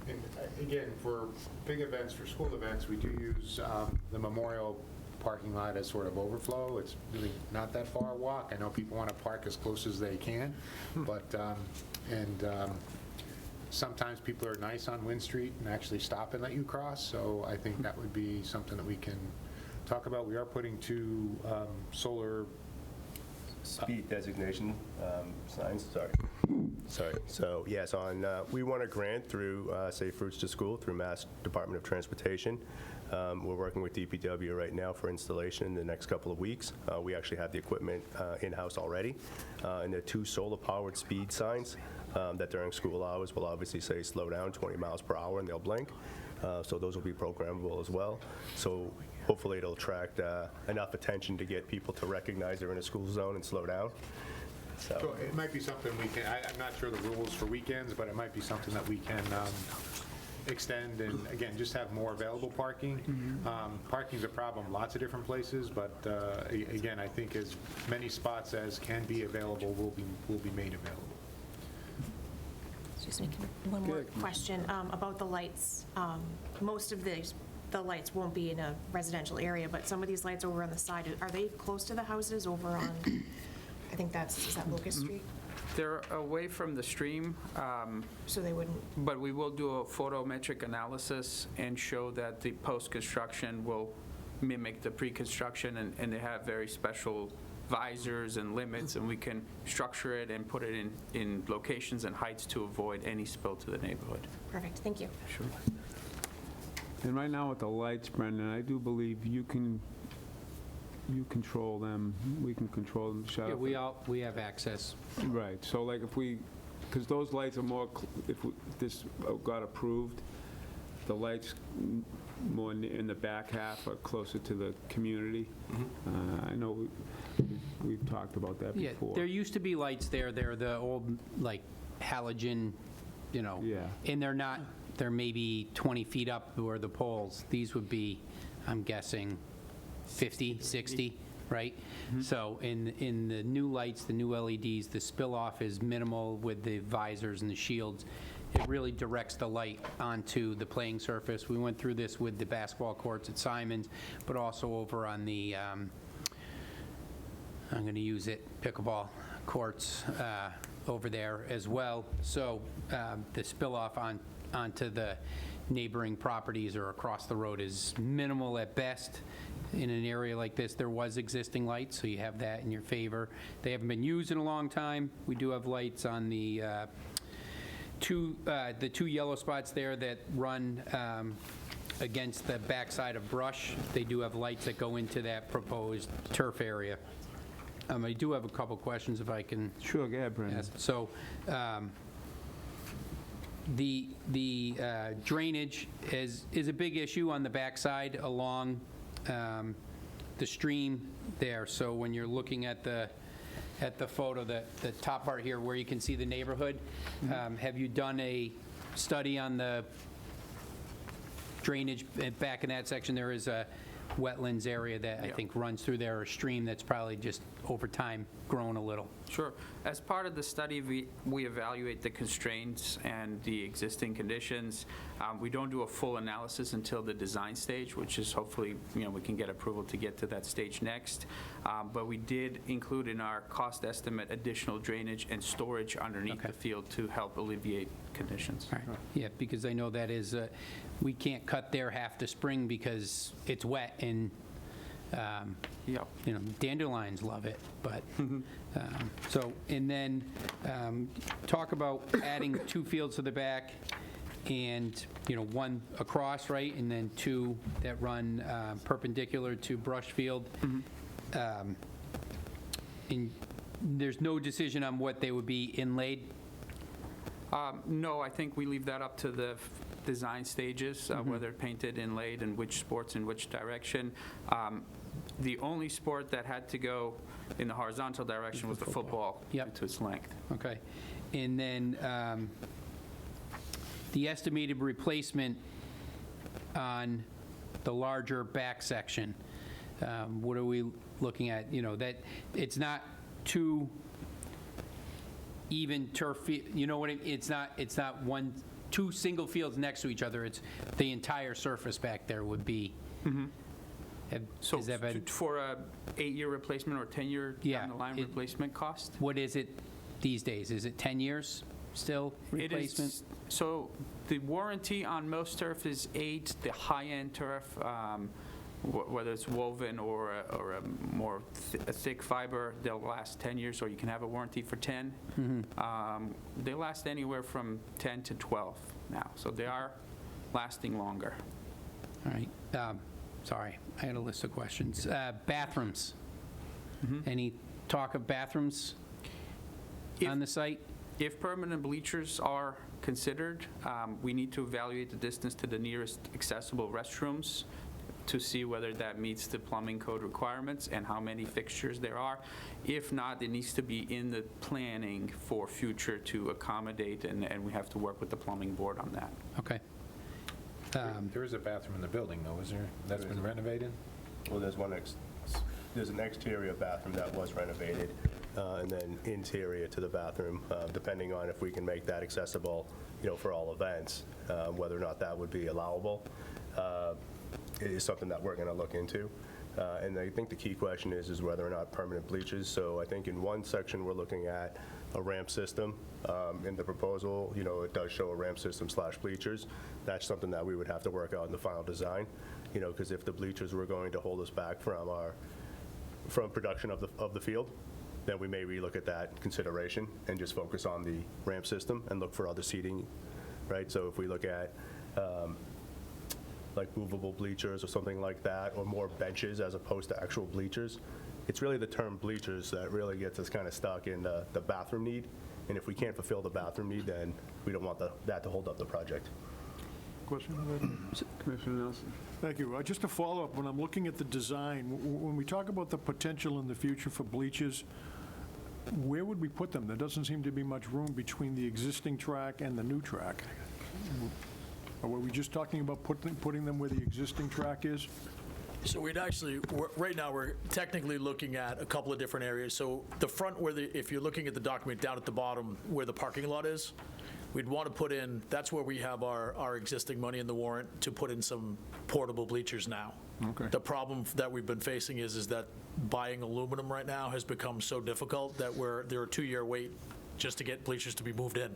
And again, for big events, for school events, we do use the memorial parking lot as sort of overflow. It's really not that far a walk. I know people want to park as close as they can, but, sometimes people are nice on Wynn Street and actually stop and let you cross, so I think that would be something that we can talk about. We are putting 2 solar Speed designation signs, sorry. So, yes, we won a grant through Safe Routes to School through Mass Department of Transportation. We're working with DPW right now for installation in the next couple of weeks. We actually have the equipment in-house already, and they're 2 solar-powered speed signs that during school hours will obviously say slow down 20 miles per hour, and they'll blink. So those will be programmable as well. So hopefully it'll attract enough attention to get people to recognize they're in a school zone and slow down. So it might be something we can, I'm not sure the rules for weekends, but it might be something that we can extend and, again, just have more available parking. Parking's a problem lots of different places, but again, I think as many spots as can be available will be made available. Excuse me, one more question about the lights. Most of the lights won't be in a residential area, but some of these lights over on the side, are they close to the houses over on, I think is that Locust Street? They're away from the stream, So they wouldn't, but we will do a photometric analysis and show that the post-construction will mimic the pre-construction, and they have very special visors and limits, and we can structure it and put it in locations and heights to avoid any spill to the neighborhood. perfect, thank you. Sure. And right now with the lights, Brendan, I do believe you control them, we can control them, shut off. We have access. Right, so like because those lights are more, if this got approved, the lights more in the back half are closer to the community. I know we've talked about that Yeah, before. there used to be lights there. They're the old, halogen, Yeah. and they're maybe 20 feet up where the poles. These would be, I'm guessing, 50, 60, right? So in the new lights, the new LEDs, the spill-off is minimal with the visors and the shields. it really directs the light onto the playing surface. We went through this with the basketball courts at Simons, but also over on the, I'm going to use it, pickleball courts over there as well. So the spill-off onto the neighboring properties or across the road is minimal at best. In an area like this, there was existing lights, so you have that in your favor. They haven't been used in a long time. We do have lights on the two yellow spots there that run against the backside of brush. They do have lights that go into that proposed turf area. I do have a couple questions if I can. Sure, go ahead, Brendan. So the drainage is a big issue on the backside along the stream there. So when you're looking at the photo, the top part here where you can see the neighborhood, have you done a study on the drainage back in that section? There is a wetlands area that I think runs through there, or a stream that's probably just over time grown a little. Sure. As part of the study, we evaluate the constraints and the existing conditions. We don't do a full analysis until the design stage, which is hopefully, we can get approval to get to that stage next. But we did include in our cost estimate additional drainage and storage underneath the field to help alleviate conditions. Right. Yeah, because I know that is, we can't cut there half the spring because it's wet and dandelions love it, but, so, and then talk about adding 2 fields to the back and, 1 across, right, and then 2 that run perpendicular to brush field. And there's no decision on what they would be inlaid? No, I think we leave that up to the design stages, whether painted, inlaid, and which sports in which direction. The only sport that had to go in the horizontal direction was the football due to its length. Okay. And then the estimated replacement on the larger back section, what are we looking at? That it's not too even turf, it's not 2 single fields next to each other. It's the entire surface back there would be. So for a 8-year replacement or 10-year down the line replacement cost? What is it these days? Is it 10 years still replacement? It is, so the warranty on most turf is 8. The high-end turf, whether it's woven or a more thick fiber, they'll last 10 years, or you can have a warranty for 10. They last anywhere from 10 to 12 now, so they are lasting longer. All right. Sorry, I had a list of questions. Bathrooms. Any talk of bathrooms on the site? If permanent bleachers are considered, we need to evaluate the distance to the nearest accessible restrooms to see whether that meets the plumbing code requirements and how many fixtures there are. If not, it needs to be in the planning for future to accommodate, and we have to work with the plumbing board on that. Okay. There is a bathroom in the building, though, is there? That's been renovated? Well, there's an exterior bathroom that was renovated, and then interior to the bathroom, depending on if we can make that accessible, for all events, whether or not that would be allowable. Is something that we're going to look into. And I think the key question is whether or not permanent bleachers. So I think in one section, we're looking at a ramp system. In the proposal, it does show a ramp system / bleachers. That's something that we would have to work out in the final design, because if the bleachers were going to hold us back from production of the field, then we may relook at that consideration and just focus on the ramp system and look for other seating, right? So if we look at like movable bleachers or something like that, or more benches as opposed to actual bleachers. It's really the term bleachers that really gets us kind of stuck in the bathroom need. And if we can't fulfill the bathroom need, then we don't want that to hold up the project. Question? Commissioner Nelson. Thank you. Just to follow up, when I'm looking at the design, when we talk about the potential in the future for bleachers, where would we put them? There doesn't seem to be much room between the existing track and the new track. Or were we just talking about putting them where the existing track is? So we'd actually, right now, we're technically looking at a couple of different areas. So the front, if you're looking at the document down at the bottom where the parking lot is, we'd want to put in, that's where we have our existing money in the warrant to put in some portable bleachers now. Okay. The problem that we've been facing is that buying aluminum right now has become so difficult that there are 2-year wait just to get bleachers to be moved in.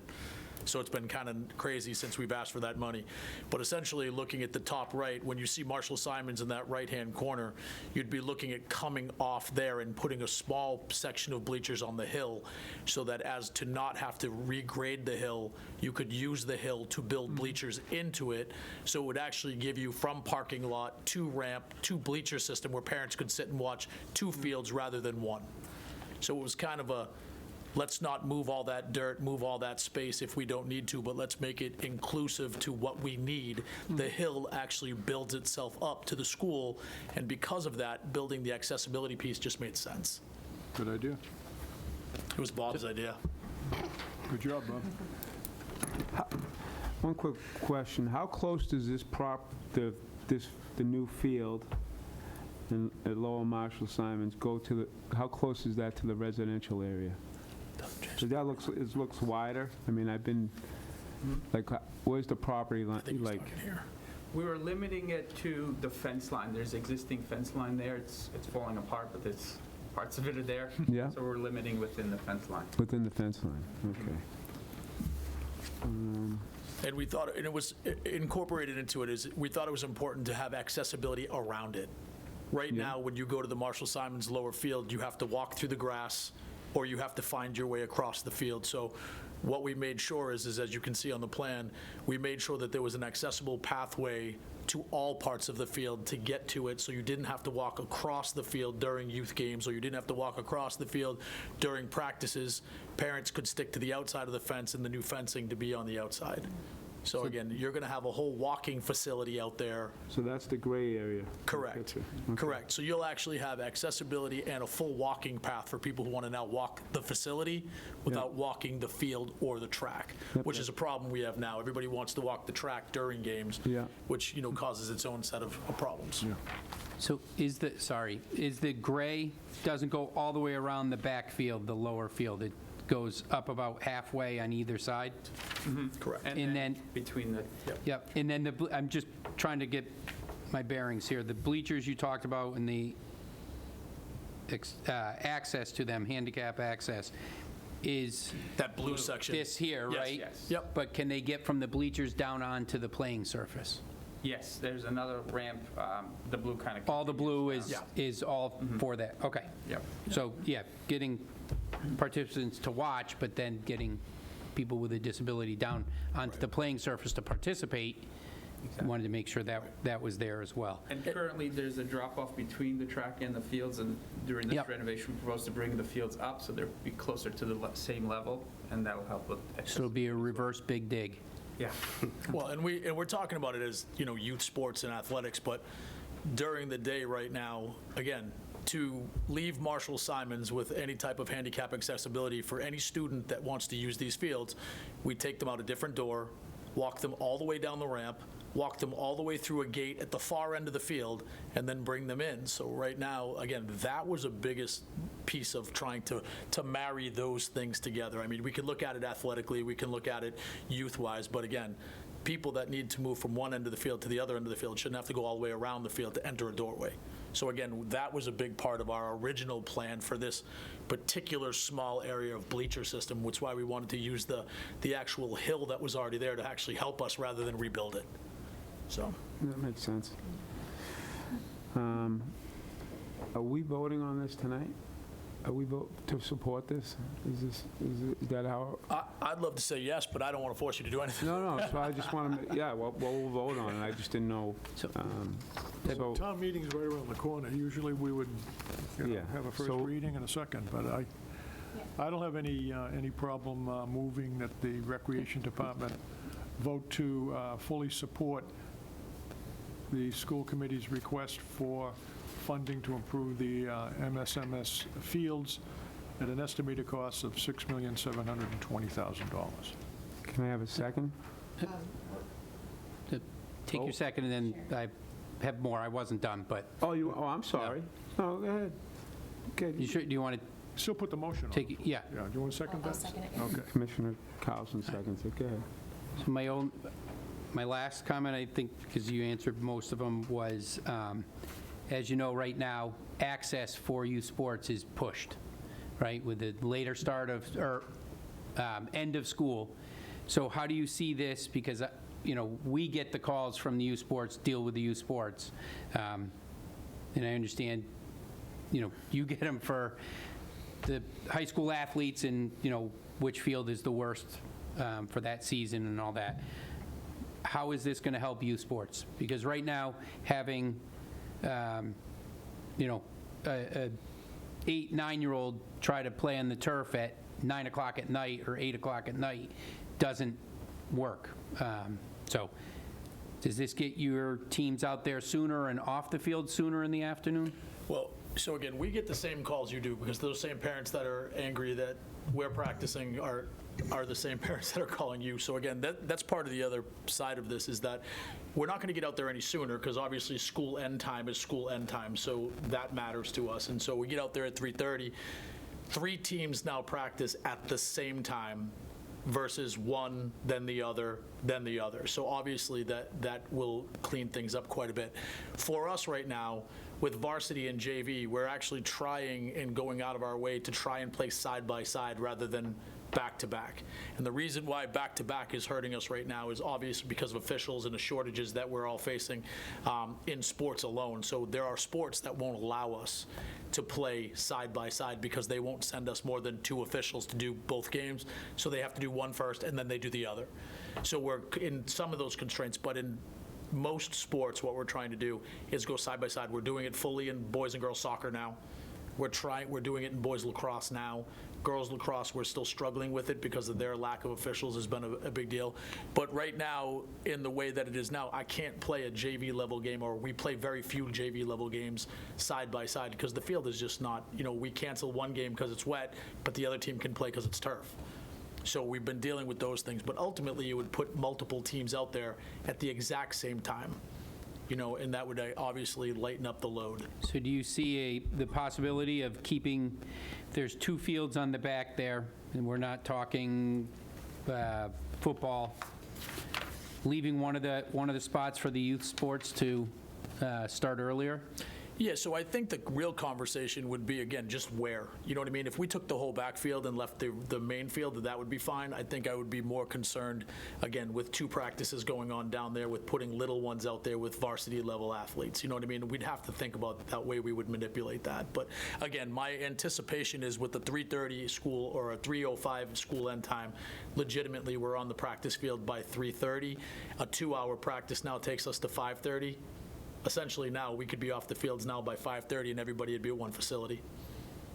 So it's been kind of crazy since we've asked for that money. But essentially, looking at the top right, when you see Marshall Simons in that right-hand corner, you'd be looking at coming off there and putting a small section of bleachers on the hill so that as to not have to regrade the hill, you could use the hill to build bleachers into it. So it would actually give you from parking lot to ramp to bleacher system where parents could sit and watch 2 fields rather than 1. So it was kind of a, let's not move all that dirt, move all that space if we don't need to, but let's make it inclusive to what we need. The hill actually builds itself up to the school, and because of that, building the accessibility piece just made sense. Good idea. It was Bob's idea. Good job, Bob. One quick question. How close does this the new field at Lower Marshall Simons go to how close is that to the residential area? So that looks wider. I mean, I've been, like, where's the property line? Like, We were limiting it to the fence line. There's existing fence line there. It's falling apart, but there's parts of it are there. Yeah. So we're limiting within the fence line. within the fence line, okay. And we thought, and it was incorporated into it, is we thought it was important to have accessibility around it. Right now, when you go to the Marshall Simons lower field, you have to walk through the grass, or you have to find your way across the field. So what we made sure is as you can see on the plan, we made sure that there was an accessible pathway to all parts of the field to get to it, so you didn't have to walk across the field during youth games, or you didn't have to walk across the field during practices. Parents could stick to the outside of the fence and the new fencing to be on the outside. So again, you're going to have a whole walking facility out there. So that's the gray area? Correct. Correct. So you'll actually have accessibility and a full walking path for people who want to now walk the facility without walking the field or the track, which is a problem we have now. Everybody wants to walk the track during games, which, causes its own set of problems. So is the gray doesn't go all the way around the back field, the lower field? It goes up about halfway on either side? Correct. And then between the... Yep. And then I'm just trying to get my bearings here. The bleachers you talked about and the access to them, handicap access, is... That blue section. This here, Yes. right? Yes. Yep. But can they get from the bleachers down onto the playing surface? Yes, there's another ramp, the blue kind of... All the blue is all for that? Okay. Yep. So, getting participants to watch, but then getting people with a disability down onto the playing surface to participate. Wanted to make sure that was there as well. And currently, there's a drop-off between the track and the fields, and during this renovation, we propose to bring the fields up so they'll be closer to the same level, and that'll help with accessibility. So it'll be a reverse big dig. Yeah. Well, and we're talking about it as, youth sports and athletics, but during the day right now, again, to leave Marshall Simons with any type of handicap accessibility for any student that wants to use these fields, we take them out a different door, walk them all the way down the ramp, walk them all the way through a gate at the far end of the field, and then bring them in. So right now, again, that was the biggest piece of trying to marry those things together. I mean, we can look at it athletically, we can look at it youth-wise, but again, people that need to move from one end of the field to the other end of the field shouldn't have to go all the way around the field to enter a doorway. So again, that was a big part of our original plan for this particular small area of bleacher system, which is why we wanted to use the actual hill that was already there to actually help us rather than rebuild it. So That makes sense. Are we voting on this tonight? Are we vote to support this? Is that how? I'd love to say yes, but I don't want to force you to do anything. No, so I just want to, we'll vote on it. I just didn't know. So Town meeting's right around the corner. Usually we would have a first reading and a second, but I don't have any problem moving that the Recreation Department vote to fully support the school committee's request for funding to improve the MSMS fields at an estimated cost of $6,720,000. Can I have a second? Take your second, and then I have more. I wasn't done, but... I'm sorry. No, go ahead. Okay. You sure? Do you want to Still put the motion on. Take it- yeah. Yeah, do you want to second that? I'll second it. Okay. Commissioner Carlson seconds it, go ahead. So my last comment, I think, because you answered most of them, was, as you know, right now, access for youth sports is pushed, right, with the later start of, or end of school. So how do you see this? Because, we get the calls from the youth sports, deal with the youth sports. And I understand, you get them for the high school athletes and, which field is the worst for that season and all that. How is this going to help youth sports? Because right now, having, a 8, 9-year-old try to play on the turf at 9 o'clock at night or 8 o'clock at night doesn't work. So does this get your teams out there sooner and off the field sooner in the afternoon? Well, so again, we get the same calls you do, because those same parents that are angry that we're practicing are the same parents that are calling you. So again, that's part of the other side of this, is that we're not going to get out there any sooner, because obviously school end time is school end time, so that matters to us. And so we get out there at 3:30. 3 teams now practice at the same time versus one, then the other, then the other. So obviously that will clean things up quite a bit. For us right now, with varsity and JV, we're actually trying and going out of our way to try and play side by side rather than back to back. And the reason why back to back is hurting us right now is obviously because of officials and the shortages that we're all facing in sports alone. So there are sports that won't allow us to play side by side because they won't send us more than 2 officials to do both games. So they have to do one first and then they do the other. So we're in some of those constraints, but in most sports, what we're trying to do is go side by side. We're doing it fully in boys and girls soccer now. We're doing it in boys lacrosse now. Girls lacrosse, we're still struggling with it because of their lack of officials has been a big deal. But right now, in the way that it is now, I can't play a JV level game, or we play very few JV level games side by side because the field is just not, we cancel one game because it's wet, but the other team can play because it's turf. So we've been dealing with those things. But ultimately, you would put multiple teams out there at the exact same time, and that would obviously lighten up the load. So do you see the possibility of keeping, there's 2 fields on the back there, and we're not talking football, leaving one of the spots for the youth sports to start earlier? Yeah, so I think the real conversation would be, again, just where. You know what I mean? If we took the whole backfield and left the main field, that would be fine. I think I would be more concerned, again, with 2 practices going on down there, with putting little ones out there with varsity level athletes. You know what I mean? We'd have to think about that way we would manipulate that. But again, my anticipation is with the 3:30 school or a 3:05 school end time, legitimately we're on the practice field by 3:30. A 2-hour practice now takes us to 5:30. Essentially now, we could be off the fields now by 5:30 and everybody would be at one facility.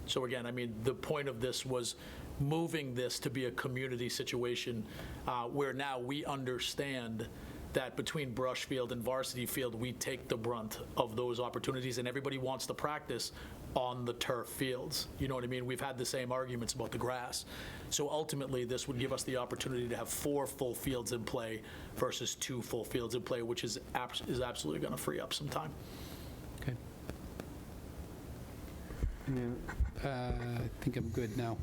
So again, the point of this was moving this to be a community situation where now we understand that between brush field and varsity field, we take the brunt of those opportunities and everybody wants to practice on the turf fields. You know what I mean? We've had the same arguments about the grass. So ultimately, this would give us the opportunity to have 4 full fields in play versus 2 full fields in play, which is absolutely going to free up some time. Okay. I think I'm good now.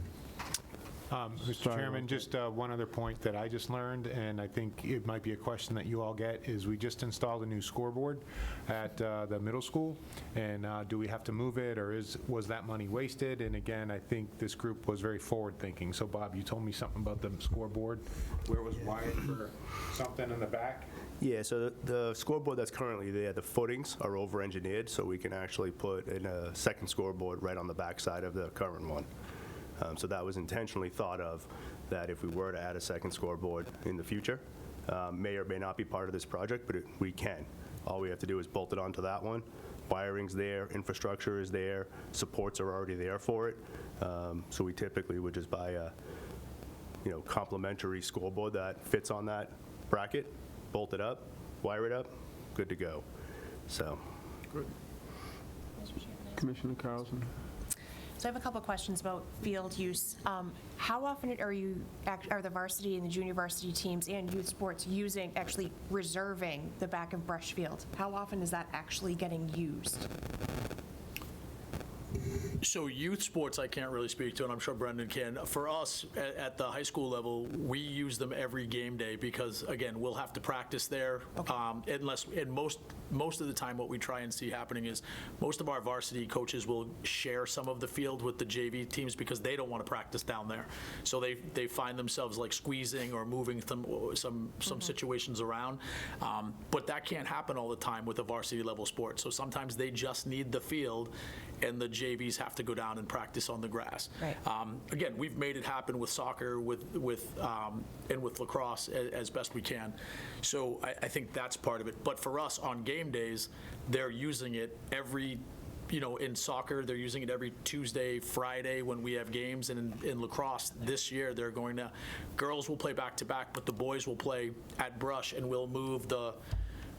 Mr. Chairman, just one other point that I just learned, and I think it might be a question that you all get, is we just installed a new scoreboard at the middle school, and do we have to move it, or was that money wasted? And again, I think this group was very forward-thinking. So Bob, you told me something about the scoreboard, where it was wired for something in the back? Yeah, so the scoreboard that's currently there, the footings are over-engineered, so we can actually put in a second scoreboard right on the back side of the current one. So that was intentionally thought of, that if we were to add a second scoreboard in the future, may or may not be part of this project, but we can. All we have to do is bolt it onto that one. Wiring's there, infrastructure is there, supports are already there for it. So we typically would just buy a complementary scoreboard that fits on that bracket, bolt it up, wire it up, good to go. So. Good. Commissioner Carlson. So I have a couple of questions about field use. How often are the varsity and the junior varsity teams and youth sports actually reserving the back of Brush Field? How often is that actually getting used? So youth sports, I can't really speak to, and I'm sure Brendan can. For us, at the high school level, we use them every game day because, again, we'll have to practice there. And most of the time, what we try and see happening is most of our varsity coaches will share some of the field with the JV teams because they don't want to practice down there. So they find themselves like squeezing or moving some situations around. But that can't happen all the time with a varsity level sport. So sometimes they just need the field, and the JVs have to go down and practice on the grass. Right. Again, we've made it happen with soccer, and with lacrosse as best we can. So I think that's part of it. But for us, on game days, they're using it every, in soccer, they're using it every Tuesday, Friday when we have games. And in lacrosse this year, they're going to, girls will play back-to-back, but the boys will play at Brush, and we'll move the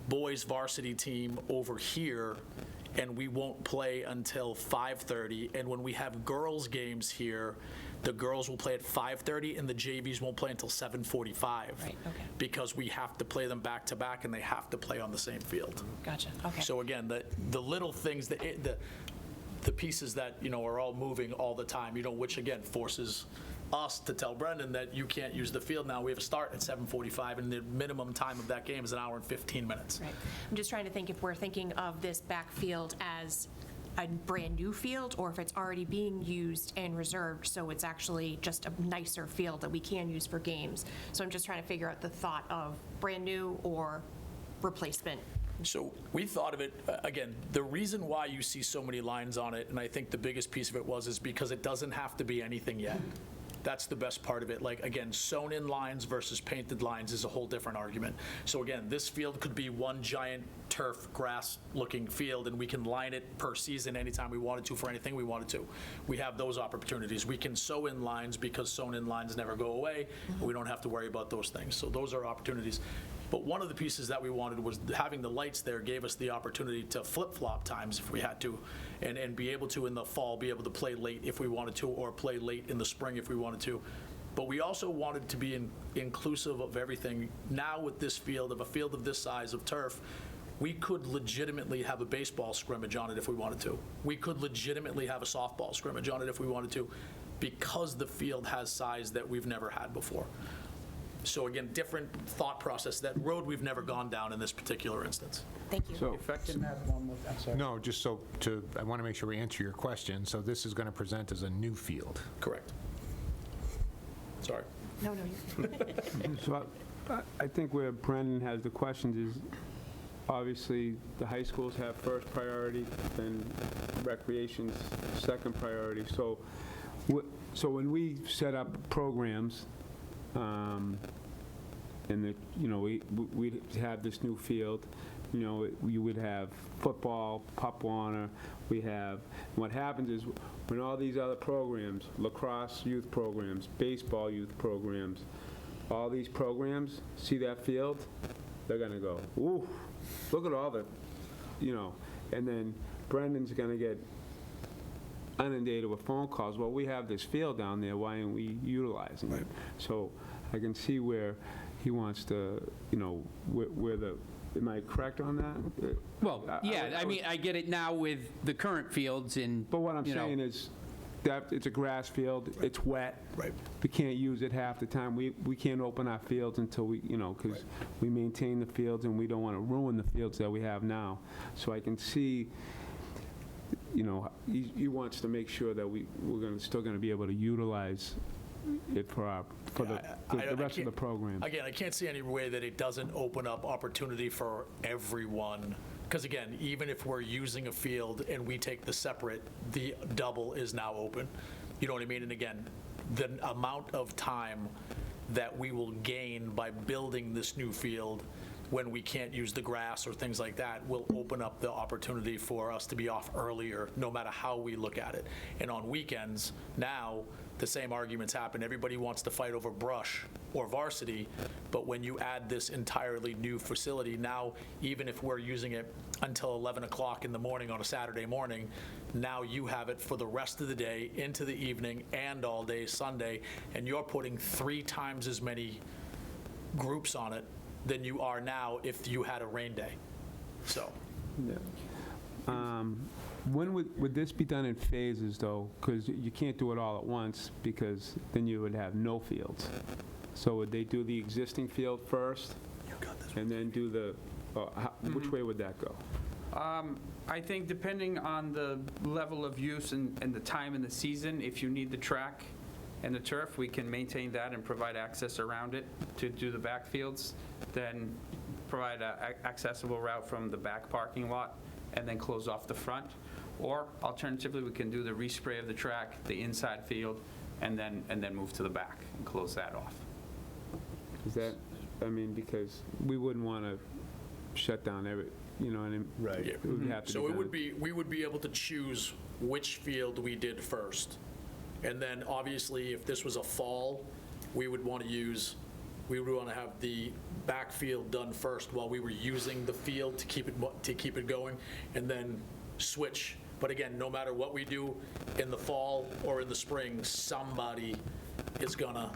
boys varsity team over here, and we won't play until 5:30. And when we have girls games here, the girls will play at 5:30 and the JVs won't play until 7:45. Right, okay. Because we have to play them back to back and they have to play on the same field. Gotcha, okay. So again, the little things, the pieces that, are all moving all the time, which again forces us to tell Brendan that you can't use the field now. We have a start at 7:45 and the minimum time of that game is 1 hour and 15 minutes. Right. I'm just trying to think if we're thinking of this backfield as a brand-new field, or if it's already being used and reserved, so it's actually just a nicer field that we can use for games. So I'm just trying to figure out the thought of brand-new or replacement. So we thought of it, again, the reason why you see so many lines on it, and I think the biggest piece of it is because it doesn't have to be anything yet. That's the best part of it. Like, again, sewn-in lines versus painted lines is a whole different argument. So again, this field could be one giant turf, grass-looking field, and we can line it per season anytime we wanted to for anything we wanted to. We have those opportunities. We can sew in lines because sewn-in lines never go away, and we don't have to worry about those things. So those are opportunities. But one of the pieces that we wanted was having the lights there gave us the opportunity to flip-flop times if we had to, and be able to, in the fall, be able to play late if we wanted to, or play late in the spring if we wanted to. But we also wanted to be inclusive of everything. Now with this field, of a field of this size of turf, we could legitimately have a baseball scrimmage on it if we wanted to. We could legitimately have a softball scrimmage on it if we wanted to, because the field has size that we've never had before. So again, different thought process. That road we've never gone down in this particular instance. Thank you. So, If I can add one more, I'm sorry. No, just I want to make sure we answer your question. So this is going to present as a new field. Correct. Sorry. No, you're So I think where Brendan has the questions is, obviously, the high schools have first priority, then recreation's second priority. So when we set up programs, and we'd have this new field, we would have football, Pop Warner, what happens is, when all these other programs, lacrosse youth programs, baseball youth programs, all these programs see that field, they're gonna go, ooh, look at all the, and then Brendan's gonna get inundated with phone calls. Well, we have this field down there, why aren't we utilizing it? So I can see where he wants to, where the, am I correct on that? Well, yeah, I mean, I get it now with the current fields and, But what I'm saying is, that it's a grass field, it's wet. Right. We can't use it half the time. We can't open our fields until we, because we maintain the fields and we don't want to ruin the fields that we have now. So I can see, he wants to make sure that we're still going to be able to utilize it for the rest of the program. Again, I can't see any way that it doesn't open up opportunity for everyone. Because again, even if we're using a field and we take the separate, the double is now open. You know what I mean? And again, the amount of time that we will gain by building this new field when we can't use the grass or things like that will open up the opportunity for us to be off earlier, no matter how we look at it. And on weekends, now, the same arguments happen. Everybody wants to fight over brush or varsity, but when you add this entirely new facility, now, even if we're using it until 11 o'clock in the morning on a Saturday morning, now you have it for the rest of the day, into the evening, and all day Sunday, and you're putting 3 times as many groups on it than you are now if you had a rain day. So. Yeah. When would this be done in phases, though? Because you can't do it all at once, because then you would have no fields. So would they do the existing field first? And then do the, which way would that go? I think depending on the level of use and the time in the season, if you need the track and the turf, we can maintain that and provide access around it to do the backfields, then provide an accessible route from the back parking lot and then close off the front. Or alternatively, we can do the respray of the track, the inside field, and then move to the back and close that off. Is that, I mean, because we wouldn't want to shut down every, you know, and Right. it would have to So be it done. would be, we would be able to choose which field we did first. And then obviously, if this was a fall, we would want to have the backfield done first while we were using the field to keep it going, and then switch. But again, no matter what we do in the fall or in the spring, somebody is not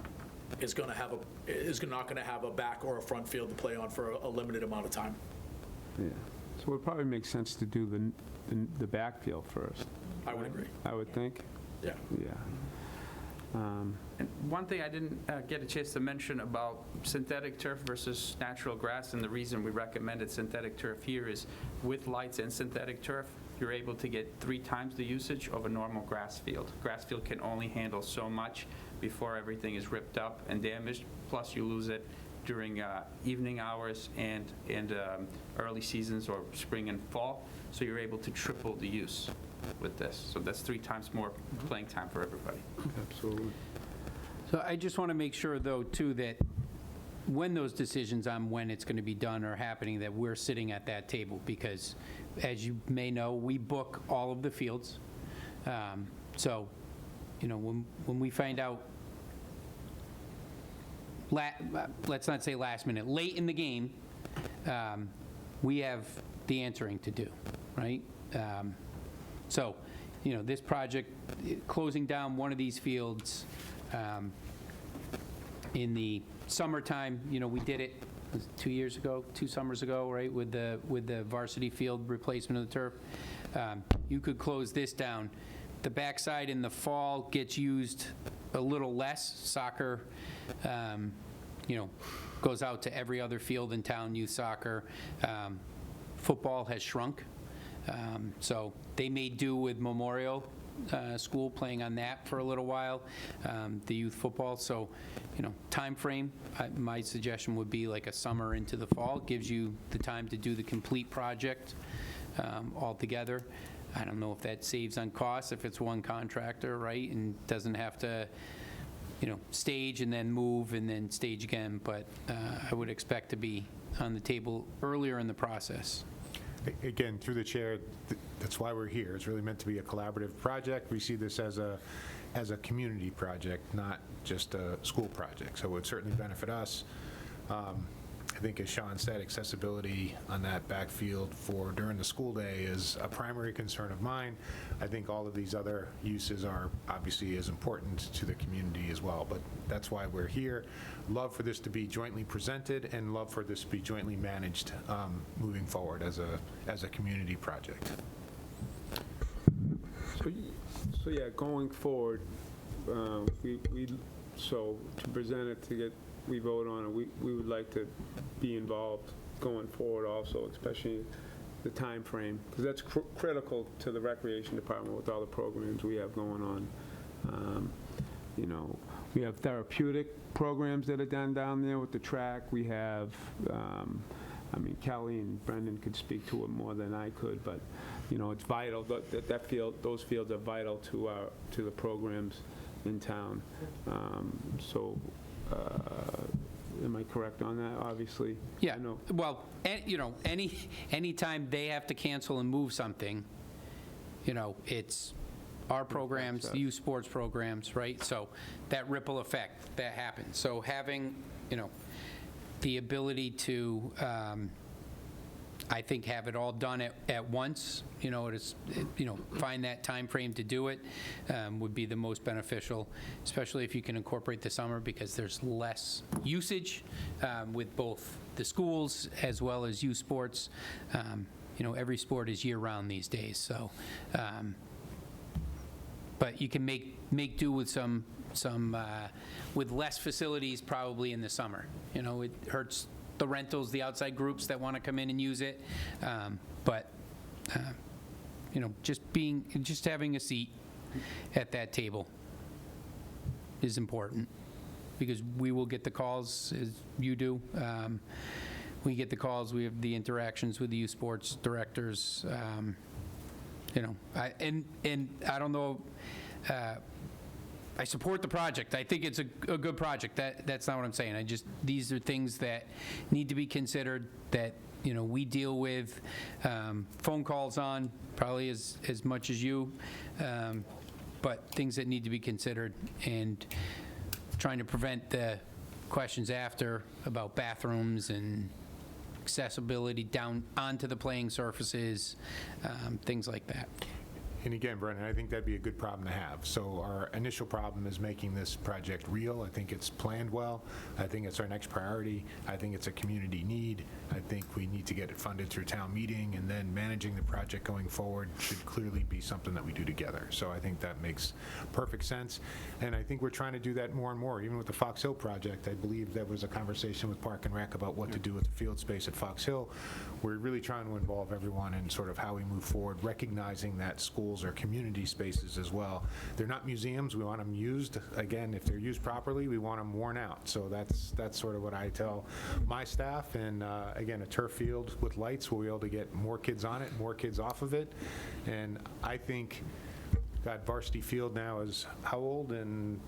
going to have a back or a front field to play on for a limited amount of time. Yeah. So it would probably make sense to do the backfield first. I would agree. I would think. Yeah. Yeah. And one thing I didn't get a chance to mention about synthetic turf versus natural grass, and the reason we recommended synthetic turf here is with lights and synthetic turf, you're able to get 3 times the usage of a normal grass field. Grass field can only handle so much before everything is ripped up and damaged, plus you lose it during evening hours and early seasons or spring and fall, so you're able to triple the use with this. So that's 3 times more playing time for everybody. Absolutely. So I just want to make sure, though, too, that when those decisions on when it's going to be done are happening, that we're sitting at that table, because, as you may know, we book all of the fields. So, you know, when we find out, let's not say last minute, late in the game, we have the answering to do, right? So, you know, this project, closing down one of these fields in the summertime, you know, we did it, was it 2 years ago, 2 summers ago, right, with the varsity field replacement of the turf. You could close this down. The backside in the fall gets used a little less. Soccer, you know, goes out to every other field in town, youth soccer. Football has shrunk. So they may do with Memorial School playing on that for a little while, the youth football. So, you know, time frame, my suggestion would be like a summer into the fall. Gives you the time to do the complete project altogether. I don't know if that saves on costs if it's one contractor, right, and doesn't have to, you know, stage and then move and then stage again. But I would expect to be on the table earlier in the process. Again, through the chair, that's why we're here. It's really meant to be a collaborative project. We see this as a community project, not just a school project. So it would certainly benefit us. I think, as Sean said, accessibility on that backfield for during the school day is a primary concern of mine. I think all of these other uses are obviously as important to the community as well, but that's why we're here. Love for this to be jointly presented and love for this to be jointly managed moving forward as a community project. So yeah, going forward, so to present it, to get, we vote on it, we would like to be involved going forward also, especially the time frame, because that's critical to the recreation department with all the programs we have going on. You know, we have therapeutic programs that are done down there with the track. We have, I mean, Kelly and Brendan could speak to it more than I could, but, you know, it's vital, that field, those fields are vital to the programs in town. So, am I correct on that, obviously? Yeah, well, you know, anytime they have to cancel and move something, you know, it's our programs, the youth sports programs, right? So that ripple effect, that happens. So having, you know, the ability to, I think, have it all done at once, you know, find that time frame to do it would be the most beneficial, especially if you can incorporate the summer, because there's less usage with both the schools as well as youth sports. every sport is year-round these days, so, but you can make do with some with less facilities probably in the summer. It hurts the rentals, the outside groups that want to come in and use it, but, just having a seat at that table is important, because we will get the calls, as you do. We get the calls, we have the interactions with the youth sports directors. And I don't know, I support the project. I think it's a good project. That's not what I'm saying. These are things that need to be considered, that we deal with phone calls on, probably as much as you, but things that need to be considered, and trying to prevent the questions after about bathrooms and accessibility down onto the playing surfaces, things like that. And again, Brendan, I think that'd be a good problem to have. So our initial problem is making this project real. I think it's planned well. I think it's our next priority. I think it's a community need. I think we need to get it funded through town meeting, and then managing the project going forward should clearly be something that we do together. So I think that makes perfect sense. And I think we're trying to do that more and more. Even with the Fox Hill project, I believe there was a conversation with Park and Rec about what to do with the field space at Fox Hill. We're really trying to involve everyone in sort of how we move forward, recognizing that schools are community spaces as well. They're not museums. We want them used. Again, if they're used properly, we want them worn out. So that's sort of what I tell my staff. And again, a turf field with lights, we'll be able to get more kids on it, more kids off of it. And I think that varsity field now is how old? And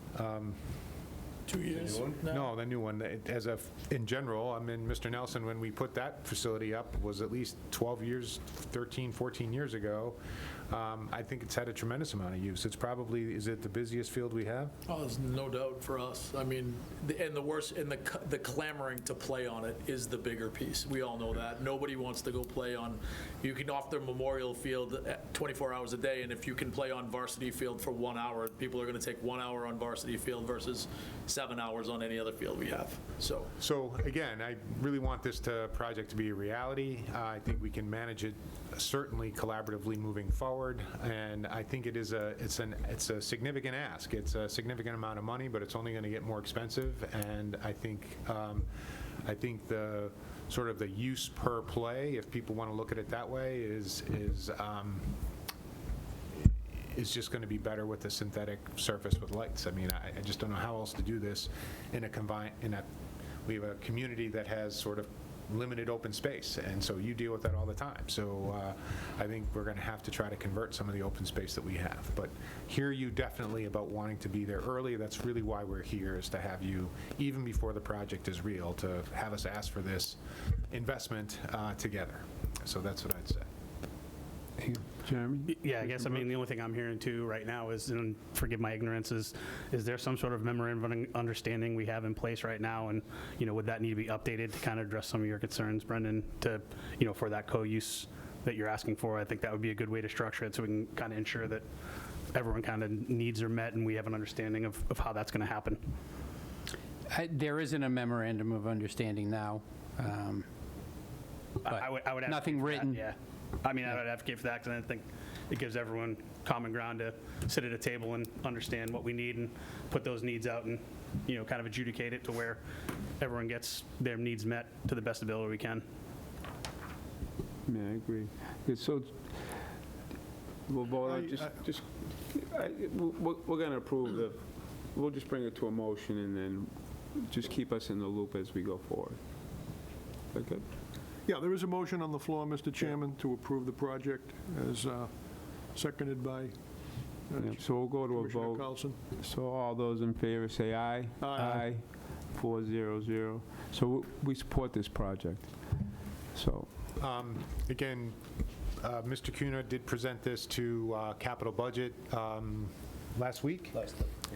2 years? no, the new one. In general, I mean, Mr. Nelson, when we put that facility up, was at least 12 years, 13, 14 years ago. I think it's had a tremendous amount of use. It's probably, is it the busiest field we have? Oh, there's no doubt for us. I mean, the clamoring to play on it is the bigger piece. We all know that. Nobody wants to go play on, you can off their Memorial Field 24 hours a day, and if you can play on varsity field for 1 hour, people are going to take 1 hour on varsity field versus 7 hours on any other field we have. So again, I really want this project to be a reality. I think we can manage it certainly collaboratively moving forward, and I think it's a significant ask. It's a significant amount of money, but it's only going to get more expensive. And I think the sort of the use per play, if people want to look at it that way, is just going to be better with a synthetic surface with lights. I mean, I just don't know how else to do this we have a community that has sort of limited open space, and so you deal with that all the time. So I think we're going to have to try to convert some of the open space that we have. But hear you definitely about wanting to be there early. That's really why we're here, is to have you, even before the project is real, to have us ask for this investment together. So that's what I'd say. Jeremy? Yeah, I guess, I mean, the only thing I'm hearing too right now is, and forgive my ignorance, is there some sort of memorandum of understanding we have in place right now? And, would that need to be updated to kind of address some of your concerns, Brendan, to, for that co-use that you're asking for? I think that would be a good way to structure it, so we can kind of ensure that everyone kind of needs are met and we have an understanding of how that's going to happen. There isn't a memorandum of understanding now. I would advocate nothing for written. That, yeah. I mean, I would advocate for that, because I think it gives everyone common ground to sit at a table and understand what we need and put those needs out and, kind of adjudicate it to where everyone gets their needs met to the best ability we can. Yeah, I agree. Yeah, so we'll vote on, we're going to approve we'll just bring it to a motion, and then just keep us in the loop as we go forward. Is that good? Yeah, there is a motion on the floor, Mr. Chairman, to approve the project, as seconded by So we'll go to a Commissioner vote. Carlson. So all those in favor say aye. Aye. 4-0-0. So we support this project. So, Again, Mr. Cunha did present this to Capital Budget last week.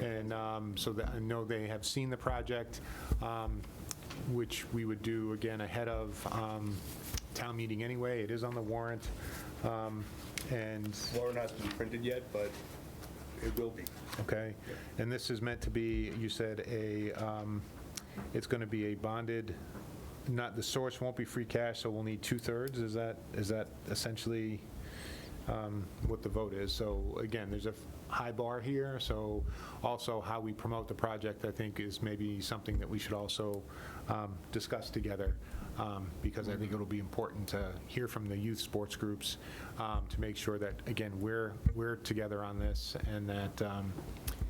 And so I know they have seen the project, which we would do again ahead of town meeting anyway. It is on the warrant. And Warrant has to be printed yet, but it will be. okay. And this is meant to be, you said, it's going to be a bonded not, the source won't be free cash, so we'll need 2/3? Is that essentially what the vote is? So again, there's a high bar here, so also how we promote the project, I think, is maybe something that we should also discuss together, because I think it'll be important to hear from the youth sports groups to make sure that, again, we're together on this, and that,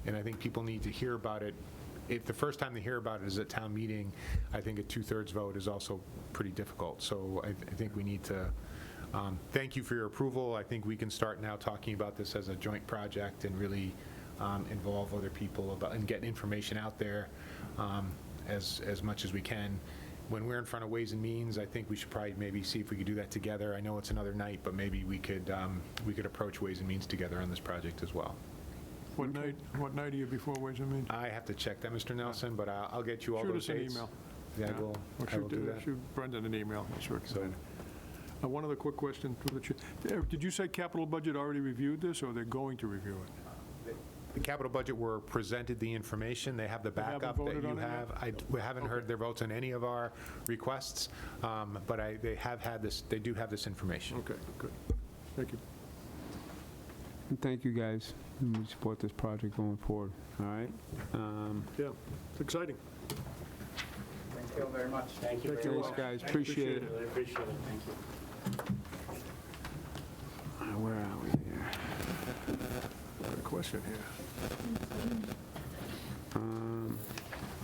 and I think people need to hear about it. If the first time they hear about it is at town meeting, I think a 2/3 vote is also pretty difficult. So I think we need to, thank you for your approval. I think we can start now talking about this as a joint project and really involve other people about, and get information out there as much as we can. When we're in front of Ways and Means, I think we should probably maybe see if we could do that together. I know it's another night, but maybe we could approach Ways and Means together on this project as well. What night are you before Ways and Means? I have to check that, Mr. Nelson, but I'll get you all those dates. Shoot us an email. Yeah, I will do that. Shoot Brendan an email. That's right. One other quick question. Did you say capital budget already reviewed this, or they're going to review it? The capital budget were presented the information. They have the They haven't backup that voted you on it have. We haven't heard their votes on any of our requests, but they have had this, they do have this information. Okay, good. Thank you. And thank you, guys. We support this project going forward, all right? Yeah, it's exciting. Thank you very much. Thank you. Thanks, guys, appreciate it. I appreciate it. Thank you. Where are we here? Got a question here.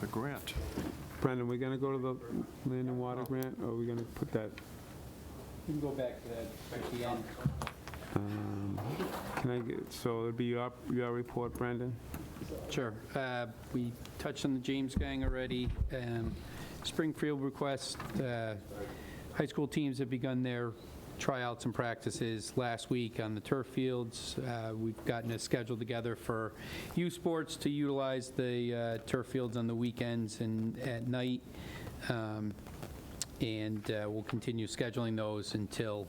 The grant. Brendan, we gonna go to the land and water grant, or are we gonna put that? You can go back to that at the end. Can I get, so it'll be your report, Brendan? Sure. We touched on the James Gang already. Springfield request, high school teams have begun their tryouts and practices last week on the turf fields. We've gotten a schedule together for youth sports to utilize the turf fields on the weekends and at night. And we'll continue scheduling those until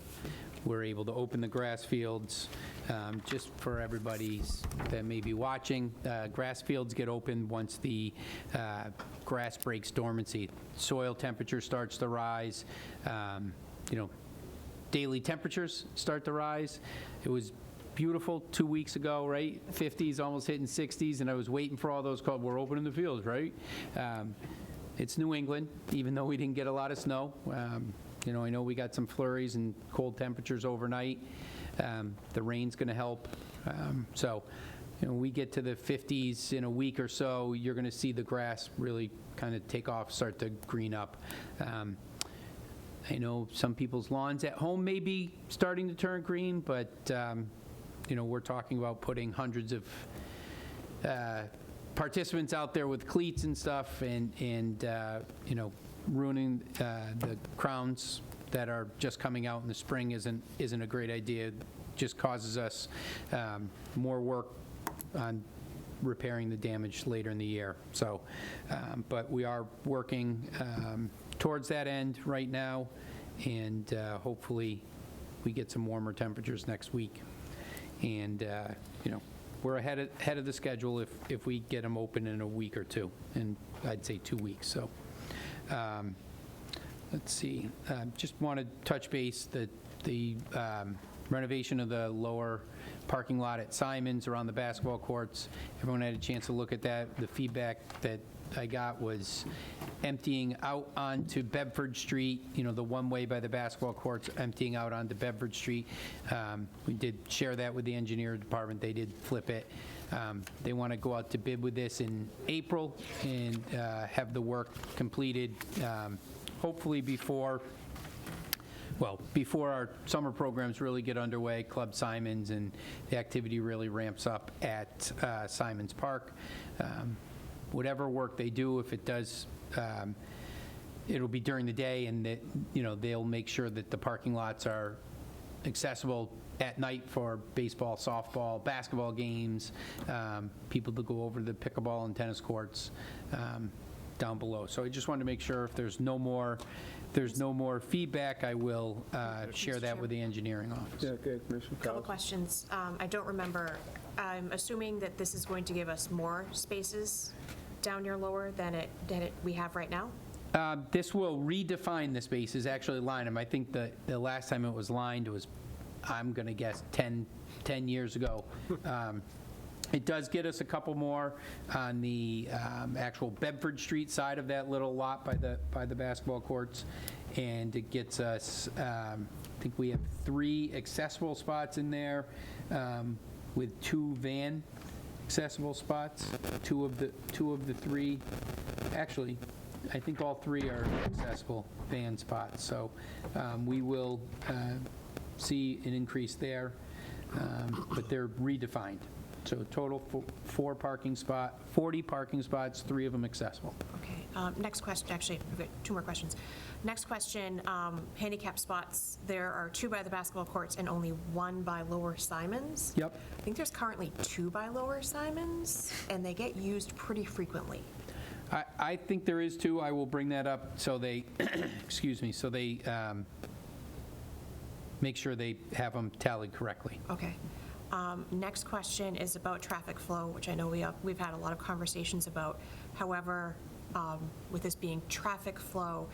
we're able to open the grass fields. Just for everybody that may be watching, grass fields get opened once the grass breaks dormancy. Soil temperature starts to rise. Daily temperatures start to rise. It was beautiful 2 weeks ago, right? 50s, almost hitting 60s, and I was waiting for all those calls. We're opening the fields, right? It's New England, even though we didn't get a lot of snow. I know we got some flurries and cold temperatures overnight. The rain's going to help. We get to the 50s in a week or so, you're going to see the grass really kind of take off, start to green up. I know some people's lawns at home may be starting to turn green, but, we're talking about putting hundreds of participants out there with cleats and stuff and ruining the crowns that are just coming out in the spring isn't a great idea. It just causes us more work on repairing the damage later in the year. So, but we are working towards that end right now, and hopefully we get some warmer temperatures next week. And, we're ahead of the schedule if we get them open in a week or two, and I'd say 2 weeks. So, let's see. Just want to touch base that the renovation of the lower parking lot at Simons around the basketball courts. Everyone had a chance to look at that. The feedback that I got was emptying out onto Bedford Street, the one way by the basketball courts, emptying out onto Bedford Street. We did share that with the engineer department. They did flip it. They want to go out to bid with this in April and have the work completed, hopefully before our summer programs really get underway, Club Simons, and the activity really ramps up at Simons Park. Whatever work they do, if it does, it'll be during the day, and that, they'll make sure that the parking lots are accessible at night for baseball, softball, basketball games, people to go over to the pickleball and tennis courts down below. So I just wanted to make sure if there's no more feedback, I will share that with the engineering office. Yeah, okay, Commissioner Couple Cowles. questions. I don't remember. I'm assuming that this is going to give us more spaces down here lower than we have right now? This will redefine the spaces, actually line them. I think the last time it was lined was, I'm going to guess, 10 years ago. It does get us a couple more on the actual Bedford Street side of that little lot by the basketball courts, and it gets us, I think we have 3 accessible spots in there with 2 van accessible spots, 2 of the 3. Actually, I think all 3 are accessible van spots, so we will see an increase there, but they're redefined. So total 40 parking spots, 3 of them accessible. Okay, next question, actually, I've got 2 more questions. Next question, handicap spots, there are 2 by the basketball courts and only 1 by Lower Simons. Yep. I think there's currently 2 by Lower Simons, and they get used pretty frequently. I think there is 2. I will bring that up so they, excuse me, so they make sure they have them tallied correctly. Okay. Next question is about traffic flow, which I know we've had a lot of conversations about. However, with this being traffic flow,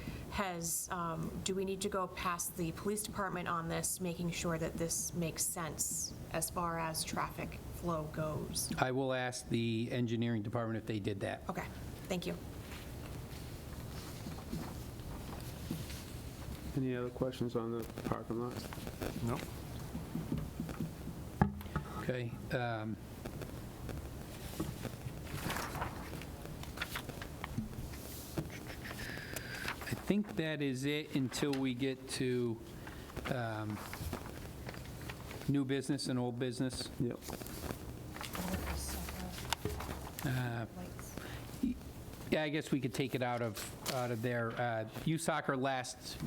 do we need to go past the police department on this, making sure that this makes sense as far as traffic flow goes? I will ask the engineering department if they did that. Okay, thank you. Any other questions on the parking lot? No? Okay. I think that is it until we get to new business and old business. Yep. Yeah, I guess we could take it out of there. Youth Soccer last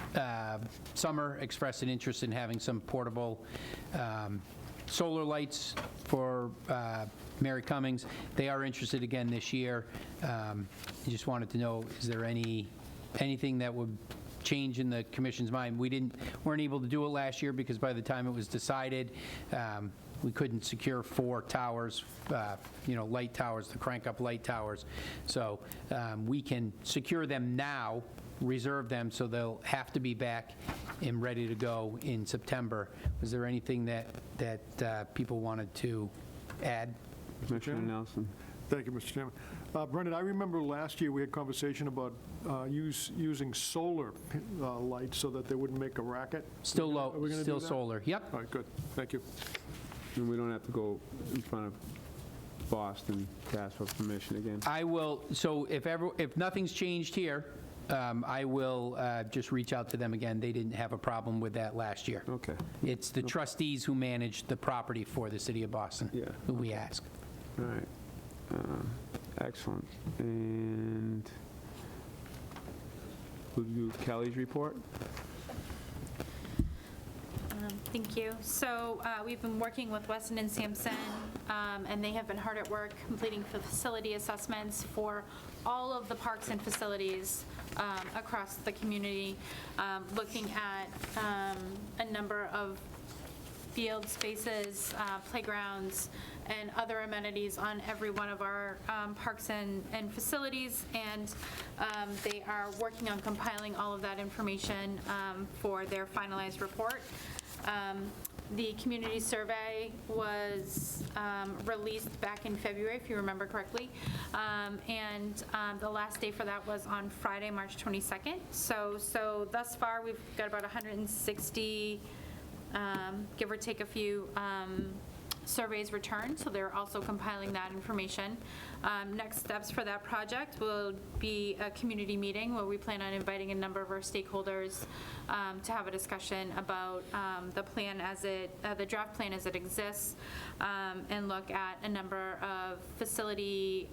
summer expressed an interest in having some portable solar lights for Mary Cummings. They are interested again this year. I just wanted to know, is there anything that would change in the commission's mind? We weren't able to do it last year because by the time it was decided, we couldn't secure 4 towers, light towers, the crank-up light towers. So we can secure them now, reserve them, so they'll have to be back and ready to go in September. Was there anything that people wanted to add? Commissioner Nelson. Thank you, Mr. Chairman. Brendan, I remember last year we had conversation about using solar lights so that they wouldn't make a racket. Still low, Are we gonna do still that? solar. Yep. All right, good. Thank you. And we don't have to go in front of Boston to ask for permission again. I will, so if nothing's changed here, I will just reach out to them again. They didn't have a problem with that last year. Okay. It's the trustees who manage the property for the city of Boston. Yeah. Who we ask. All right. Excellent. And we'll do Kelly's report. Thank you. So we've been working with Weston and Sampson, and they have been hard at work completing facility assessments for all of the parks and facilities across the community, looking at a number of field spaces, playgrounds, and other amenities on every one of our parks and facilities. And they are working on compiling all of that information for their finalized report. The community survey was released back in February, if you remember correctly, and the last day for that was on Friday, March 22nd. So thus far, we've got about 160, give or take a few, surveys returned, so they're also compiling that information. Next steps for that project will be a community meeting where we plan on inviting a number of our stakeholders to have a discussion about the plan the draft plan as it exists, and look at a number of facility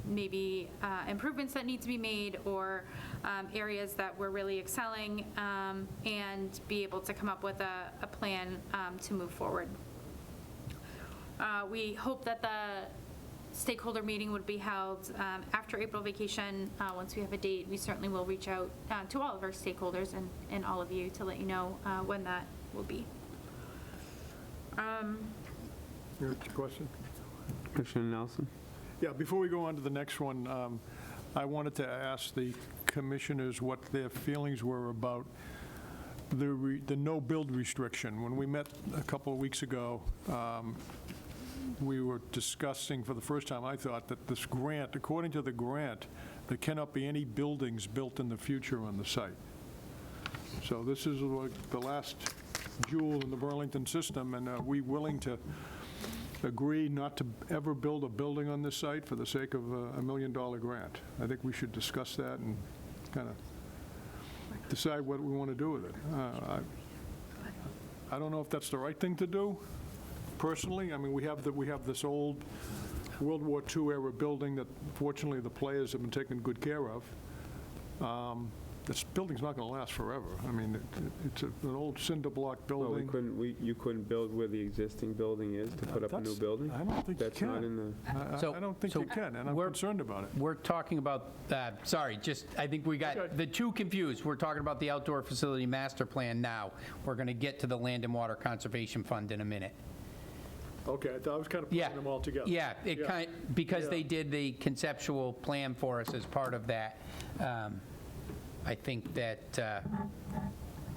maybe improvements that need to be made, or areas that we're really excelling, and be able to come up with a plan to move forward. We hope that the stakeholder meeting would be held after April vacation. Once we have a date, we certainly will reach out to all of our stakeholders and all of you to let you know when that will be. Your question? Commissioner Nelson. Yeah, before we go on to the next one, I wanted to ask the commissioners what their feelings were about the no-build restriction. When we met a couple of weeks ago, we were discussing for the first time, I thought, that this grant, according to the grant, there cannot be any buildings built in the future on the site. So this is like the last jewel in the Burlington system, and are we willing to agree not to ever build a building on this site for the sake of a $1 million grant? I think we should discuss that and kind of decide what we want to do with it. I don't know if that's the right thing to do, personally. I mean, we have this old World War II era building that fortunately the players have been taken good care of. This building's not going to last forever. I mean, it's an old cinder block Well, building. you couldn't build where the existing building is to put up a new building? I don't think you That's not can. in the... I don't think you can, and I'm concerned about it. We're talking about, I think we got the two confused. We're talking about the outdoor facility master plan now. We're going to get to the Land and Water Conservation Fund in a minute. Okay, I was kind of putting them all together. Yeah, because they did the conceptual plan for us as part of that. I think that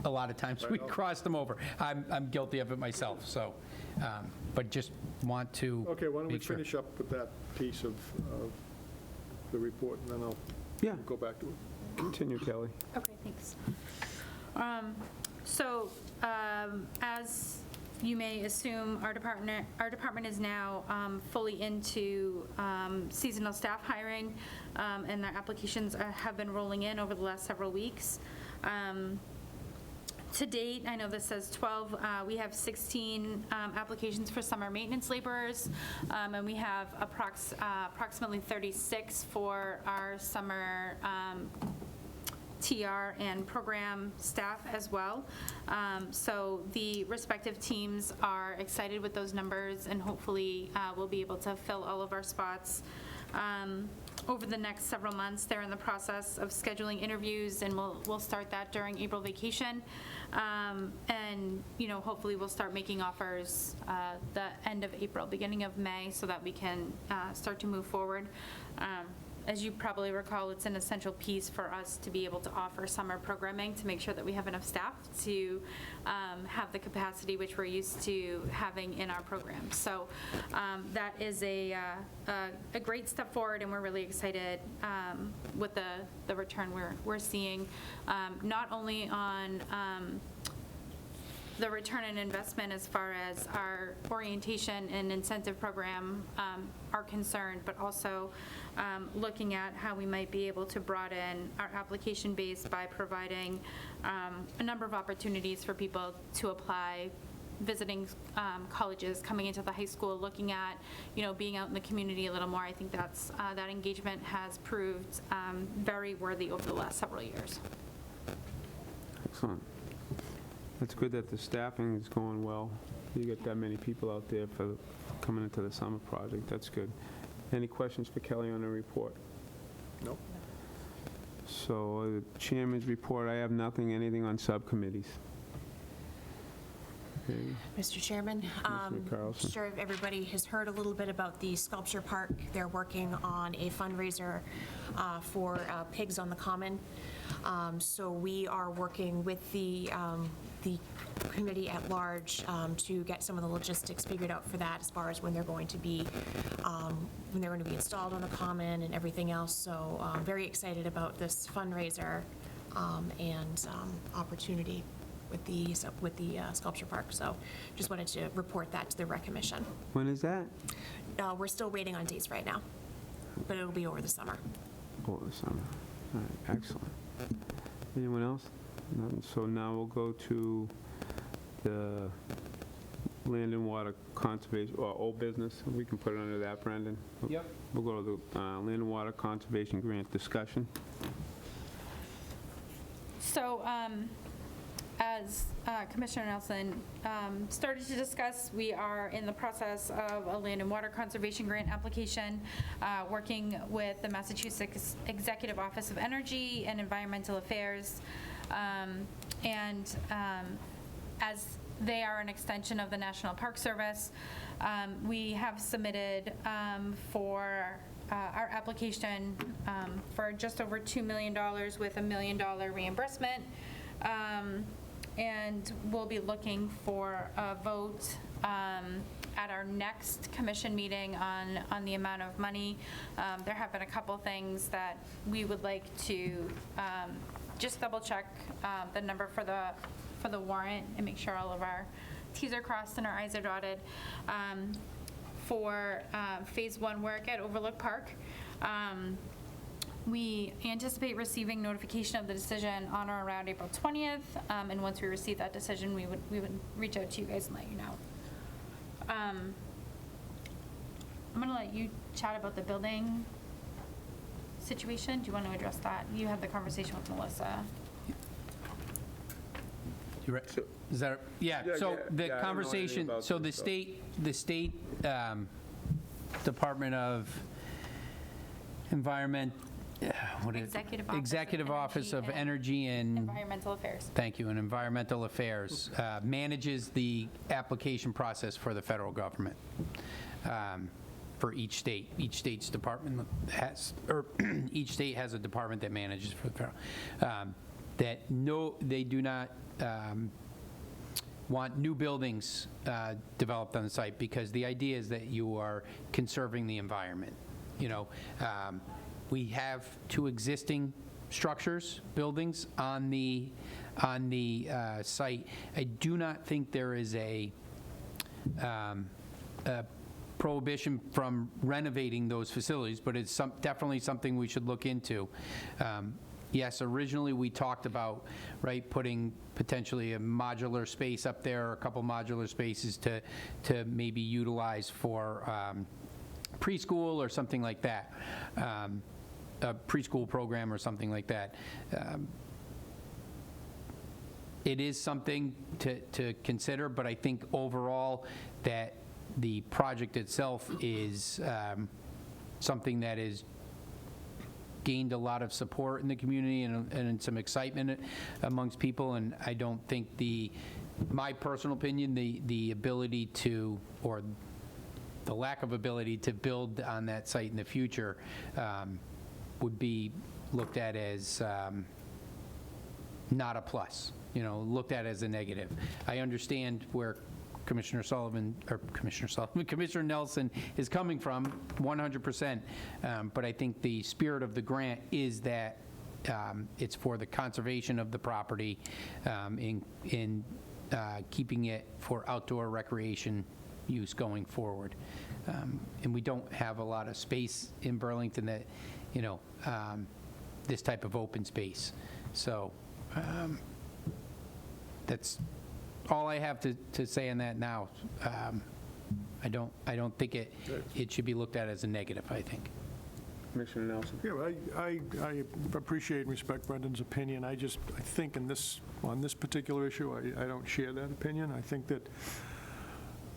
a lot of times we cross them over. I'm guilty of it myself, so, but just want to Okay, why don't we make sure. finish up with that piece of the report, and then I'll go back to it. Continue, Kelly. Okay, thanks. So, as you may assume, our department is now fully into seasonal staff hiring, and their applications have been rolling in over the last several weeks. To date, I know this says 12, we have 16 applications for summer maintenance laborers, and we have approximately 36 for our summer TR and program staff as well. So the respective teams are excited with those numbers, and hopefully we'll be able to fill all of our spots over the next several months. They're in the process of scheduling interviews, and we'll start that during April vacation. And, hopefully we'll start making offers the end of April, beginning of May, so that we can start to move forward. As you probably recall, it's an essential piece for us to be able to offer summer programming, to make sure that we have enough staff to have the capacity which we're used to having in our program. So that is a great step forward, and we're really excited with the return we're seeing, not only on the return on investment as far as our orientation and incentive program are concerned, but also looking at how we might be able to broaden our application base by providing a number of opportunities for people to apply, visiting colleges, coming into the high school, looking at, being out in the community a little more. I think that engagement has proved very worthy over the last several years. Excellent. It's good that the staffing is going well. You get that many people out there for coming into the summer project. That's good. Any questions for Kelly on the report? Nope. So, the chairman's report, I have nothing. Anything on subcommittees? Okay. Mr. Chairman, Commissioner Carlson. sure everybody has heard a little bit about the sculpture park. They're working on a fundraiser for Pigs on the Common. So we are working with the committee at large to get some of the logistics figured out for that, as far as when they're going to be installed on the common and everything else. So very excited about this fundraiser and opportunity with the sculpture park. So just wanted to report that to the Rec Commission. When is that? We're still waiting on dates right now, but it'll be over the summer. Over the summer. All right, excellent. Anyone else? None. So now we'll go to the Land and Water Conservation, or old business. We can put it under that, Brendan. Yep. We'll go to the Land and Water Conservation Grant discussion. So, as Commissioner Nelson started to discuss, we are in the process of a Land and Water Conservation Grant application, working with the Massachusetts Executive Office of Energy and Environmental Affairs. As they are an extension of the National Park Service, we have submitted for our application for just over $2 million with $1 million reimbursement. And we'll be looking for a vote at our next commission meeting on the amount of money. There have been a couple things that we would like to just double check the number for the warrant and make sure all of our Ts are crossed and our Is are dotted. For Phase 1 work at Overlook Park, we anticipate receiving notification of the decision on or around April 20th, and once we receive that decision, we would reach out to you guys and let you know. I'm going to let you chat about the building situation. Do you want to address that? You had the conversation with Melissa. You're right. Is that, yeah, so the conversation, so the state Department of Environment, what is it? Executive Office of Energy and Environmental Affairs. Thank you, and Environmental Affairs manages the application process for the federal government for each state. Each state's department has, or each state has a department that manages for the federal. They do not want new buildings developed on the site, because the idea is that you are conserving the environment. You know, we have 2 existing structures, buildings on the site. I do not think there is a prohibition from renovating those facilities, but it's definitely something we should look into. Yes, originally we talked about, right, putting potentially a modular space up there, or a couple modular spaces to maybe utilize for preschool or something like that, a preschool program or something like that. It is something to consider, but I think overall that the project itself is something that is gained a lot of support in the community and some excitement amongst people, and I don't think my personal opinion, the ability to, or the lack of ability to build on that site in the future would be looked at as not a plus, you know, looked at as a negative. I understand where Commissioner Nelson is coming from 100%, but I think the spirit of the grant is that it's for the conservation of the property in keeping it for outdoor recreation use going forward. And we don't have a lot of space in Burlington that, you know, this type of open space. So that's all I have to say on that now. I don't think it should be looked at as a negative, I think. Commissioner Nelson? Yeah, I appreciate and respect Brendan's opinion. I think on this particular issue, I don't share that opinion. I think that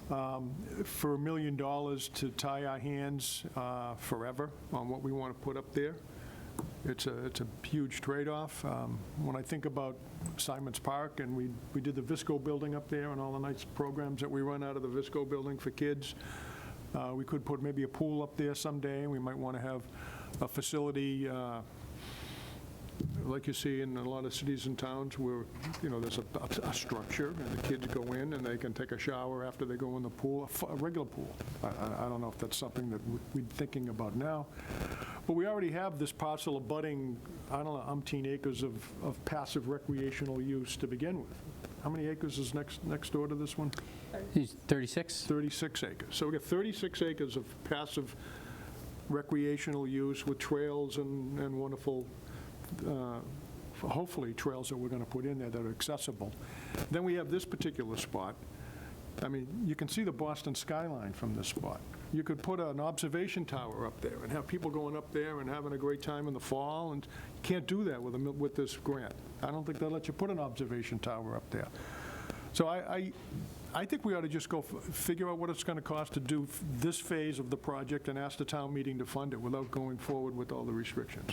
for $1 million to tie our hands forever on what we want to put up there, it's a huge trade-off. When I think about Simon's Park, and we did the Visco building up there and all the nice programs that we run out of the Visco building for kids, we could put maybe a pool up there someday. We might want to have a facility like you see in a lot of cities and towns where, you know, there's a structure and the kids go in and they can take a shower after they go in the pool, a regular pool. I don't know if that's something that we're thinking about now. But we already have this parcel abutting, I don't know, umpteen acres of passive recreational use to begin with. How many acres is next door to this one? 36? 36 acres. So we got 36 acres of passive recreational use with trails and wonderful, hopefully trails that we're going to put in there that are accessible. Then we have this particular spot. I mean, you can see the Boston skyline from this spot. You could put an observation tower up there and have people going up there and having a great time in the fall, and you can't do that with this grant. I don't think they'll let you put an observation tower up there. So I think we ought to just go figure out what it's going to cost to do this phase of the project and ask the town meeting to fund it without going forward with all the restrictions.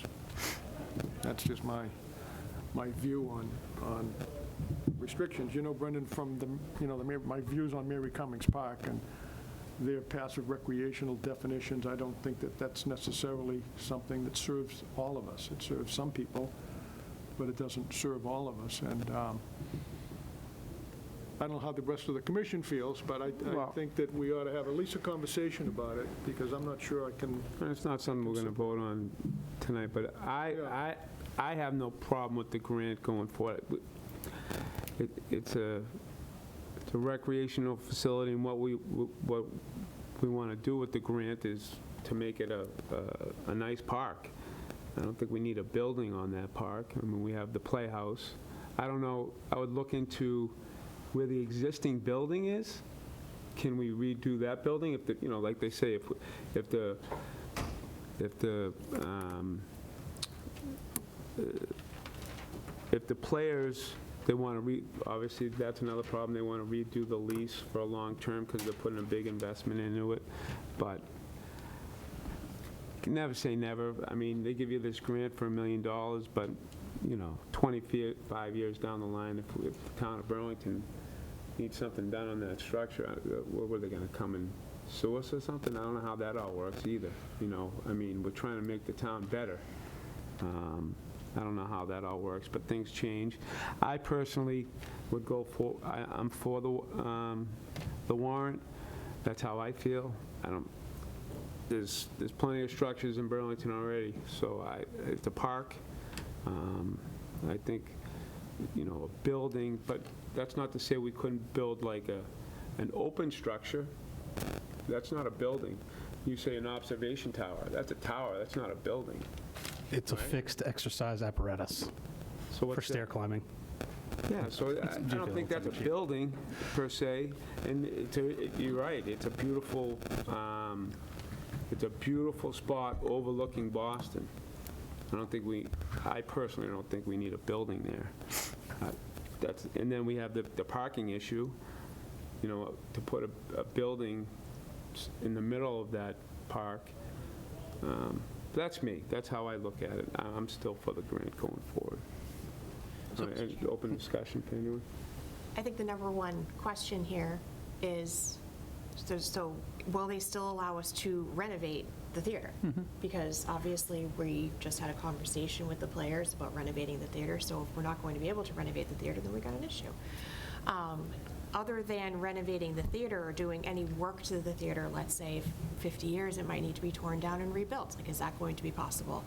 That's just my view on restrictions. You know, Brendan, from my views on Mary Cummings Park, and their passive recreational definitions. I don't think that that's necessarily something that serves all of us. It serves some people, but it doesn't serve all of us. And I don't know how the rest of the commission feels, but I think that we ought to have at least a conversation about it, because I'm not sure I can. It's not something we're going to vote on tonight, but I have no problem with the grant going forward. It's a recreational facility, and what we want to do with the grant is to make it a nice park. I don't think we need a building on that park. I mean, we have the Playhouse. I don't know, I would look into where the existing building is. Can we redo that building? If the, you know, like they say, if the players, they want to obviously that's another problem. They want to redo the lease for a long term because they're putting a big investment into it. But you can never say never. I mean, they give you this grant for $1 million, but you know, 25 years down the line, if the town of Burlington needs something done on that structure, what were they going to come and sue us or something? I don't know how that all works either. You know, I mean, we're trying to make the town better. I don't know how that all works, but things change. I personally would go for, I'm for the warrant. That's how I feel. There's plenty of structures in Burlington already, so it's a park. I think, you know, a building, but that's not to say we couldn't build like an open structure. That's not a building. You say an observation tower. That's a tower. That's not a building. It's a fixed exercise apparatus for stair climbing. Yeah, so I don't think that's a building per se, and you're right, it's a beautiful spot overlooking Boston. I personally don't think we need a building there. And then we have the parking issue, you know, to put a building in the middle of that park. That's me. That's how I look at it. I'm still for the grant going forward. Open discussion for anyone? I think the number one question here is, so will they still allow us to renovate the theater? Because obviously we just had a conversation with the players about renovating the theater, so if we're not going to be able to renovate the theater, then we got an issue. Other than renovating the theater or doing any work to the theater, let's say 50 years, it might need to be torn down and rebuilt. Like, is that going to be possible?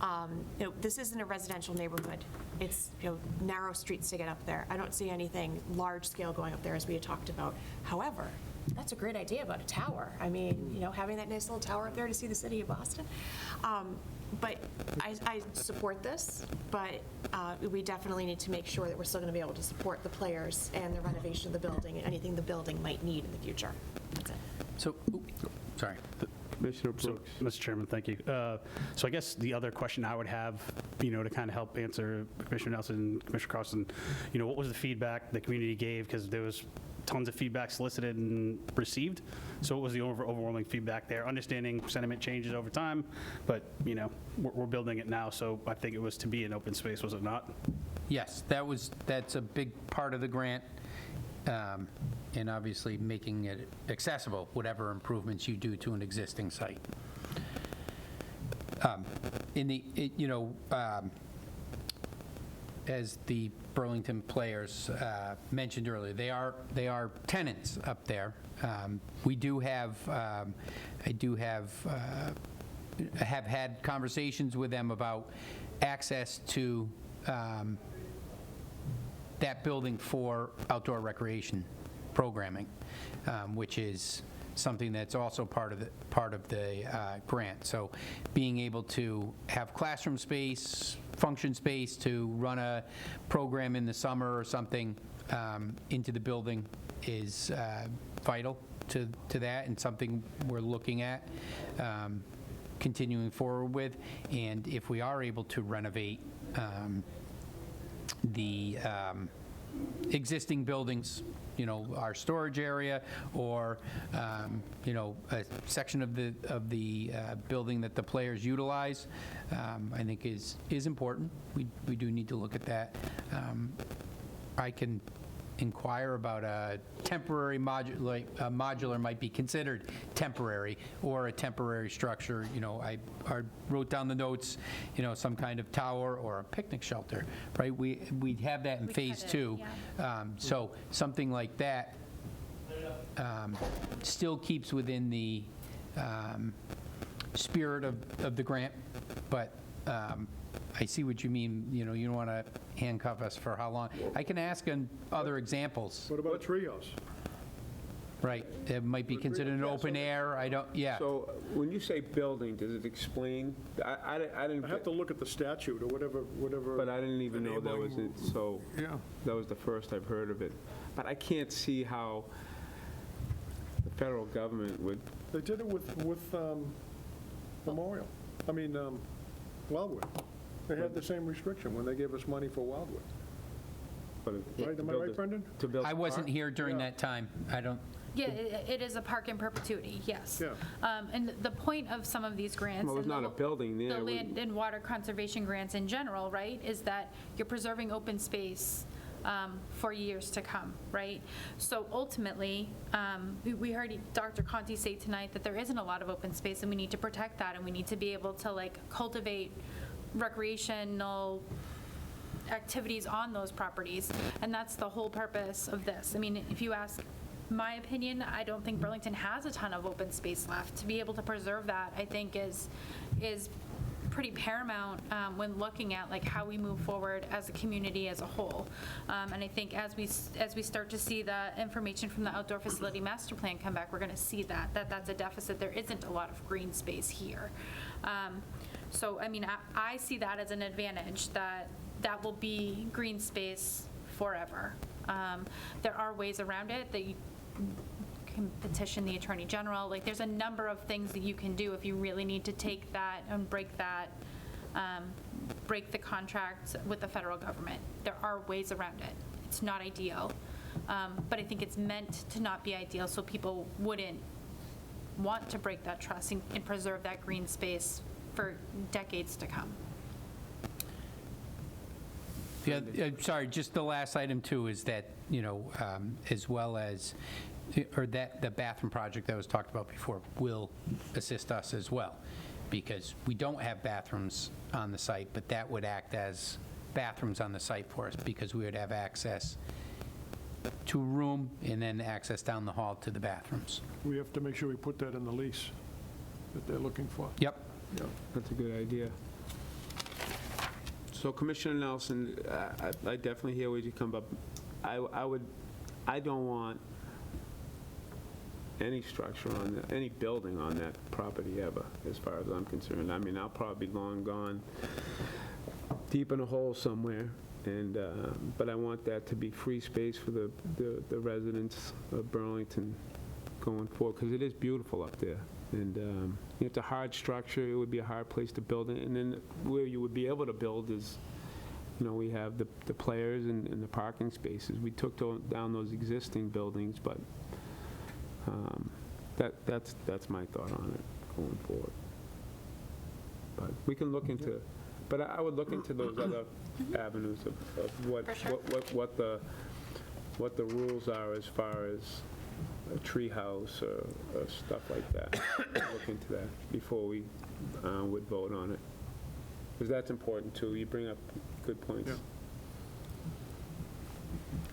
You know, this isn't a residential neighborhood. It's, you know, narrow streets to get up there. I don't see anything large scale going up there, as we had talked about. However, that's a great idea about a tower. I mean, you know, having that nice little tower up there to see the city of Boston. But I support this, but we definitely need to make sure that we're still going to be able to support the players and the renovation of the building and anything the building might need in the future. That's it. So, sorry. Commissioner Brooks. So, Mr. Chairman, thank you. So I guess the other question I would have, you know, to kind of help answer Commissioner Nelson, Commissioner Carlson, you know, what was the feedback the community gave? Because there was tons of feedback solicited and received. So what was the overwhelming feedback there? Understanding sentiment changes over time, but, you know, we're building it now, so I think it was to be an open space, was it not? Yes, that's a big part of the grant, and obviously making it accessible, whatever improvements you do to an existing site. As the Burlington players mentioned earlier, they are tenants up there. We do have, have had conversations with them about access to that building for outdoor recreation programming, which is something that's also part of the grant. So being able to have classroom space, function space to run a program in the summer or something into the building is vital to that, and something we're looking at continuing forward with. And if we are able to renovate the existing buildings, you know, our storage area, or you know, a section of the building that the players utilize, I think is important. We do need to look at that. I can inquire about a temporary modular might be considered temporary, or a temporary structure. You know, I wrote down the notes, you know, some kind of tower or a picnic shelter, right? We'd have that in We phase could, 2. So something like that still keeps within the spirit of the grant, but I see what you mean. You know, you don't want to handcuff us for how long. I can ask on other examples. What about a treehouse? Right, it might be considered an open air, I don't, yeah. So when you say building, does it explain? I didn't. I have to look at the statute or whatever. But I didn't even know that was it, so Yeah. that was the first I've heard of it. But I can't see how the federal government would, They did it with Memorial. I mean, Wildwood. They had the same restriction when they gave us money for Wildwood. but Right, am I right, Brendan? to build. I wasn't park? here during that time, I don't, Yeah, it is a park in perpetuity, yes. Yeah. And the point of some of these grants. Well, there's and not a building there. The We- land and water conservation grants in general, right, is that you're preserving open space for years to come, right? So ultimately, we heard Dr. Conti say tonight that there isn't a lot of open space, and we need to protect that, and we need to be able to like cultivate recreational activities on those properties, and that's the whole purpose of this. I mean, if you ask my opinion, I don't think Burlington has a ton of open space left. To be able to preserve that, I think is pretty paramount when looking at like how we move forward as a community as a whole. And I think as we start to see the information from the outdoor facility master plan come back, we're going to see that's a deficit. There isn't a lot of green space here. So I mean, I see that as an advantage, that will be green space forever. There are ways around it that you can petition the Attorney General. Like, there's a number of things that you can do if you really need to take that and break the contract with the federal government. There are ways around it. It's not ideal, but I think it's meant to not be ideal so people wouldn't want to break that trust and preserve that green space for decades to come. yeah, sorry, just the last item too is that, you know, as well as, or that the bathroom project that was talked about before will assist us as well, because we don't have bathrooms on the site, but that would act as bathrooms on the site for us, because we would have access to a room and then access down the hall to the bathrooms. We have to make sure we put that in the lease that they're looking for. Yep. Yeah, that's a good idea. So Commissioner Nelson, I definitely hear where you come up. I don't want any structure on, any building on that property ever, as far as I'm concerned. I mean, I'll probably be long gone, deep in a hole somewhere, and, but I want that to be free space for the residents of Burlington going forward, because it is beautiful up there. And it's a hard structure, it would be a hard place to build it. And then where you would be able to build is, you know, we have the players and the parking spaces. We took down those existing buildings, but that's my thought on it going forward. But we can look into, but I would look into those other avenues of what the rules are as far as a tree house or stuff like that. Look into that before we would vote on it. Because that's important too. You bring up good points. Yeah.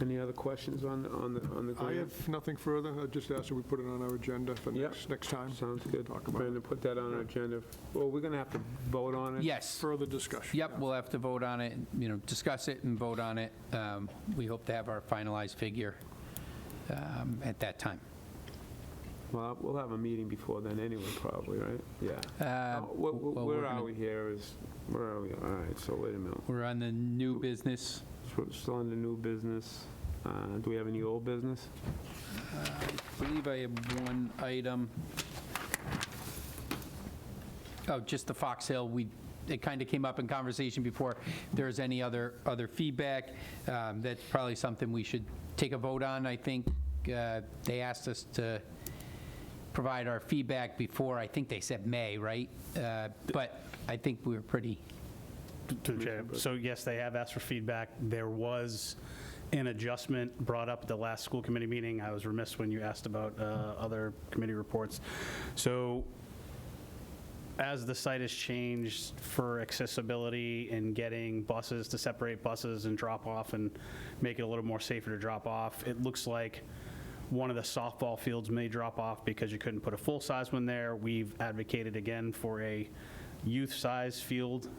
Any other questions on the grant? I have nothing further. I just asked if we put it on our agenda for next time. Sounds good. Talk about Brandon, put that on our agenda. Well, we're going to have to vote on it? Yes. Further discussion. Yep, we'll have to vote on it, you know, discuss it and vote on it. We hope to have our finalized figure at that time. Well, we'll have a meeting before then anyway, probably, right? Yeah. Where are we here? Where are we? All right, so wait a minute. We're on the new business. We're still in the new business. Do we have any old business? I believe I have one item. Oh, just the Fox Hill. It kind of came up in conversation before. If there's any other feedback, that's probably something we should take a vote on. I think they asked us to provide our feedback before, I think they said May, right? But I think we were pretty... To the chair. So yes, they have asked for feedback. There was an adjustment brought up at the last school committee meeting. I was remiss when you asked about other committee reports. So as the site has changed for accessibility and getting buses to separate buses and drop off and make it a little more safer to drop off, it looks like one of the softball fields may drop off because you couldn't put a full-size one there. We've advocated again for a youth-size field,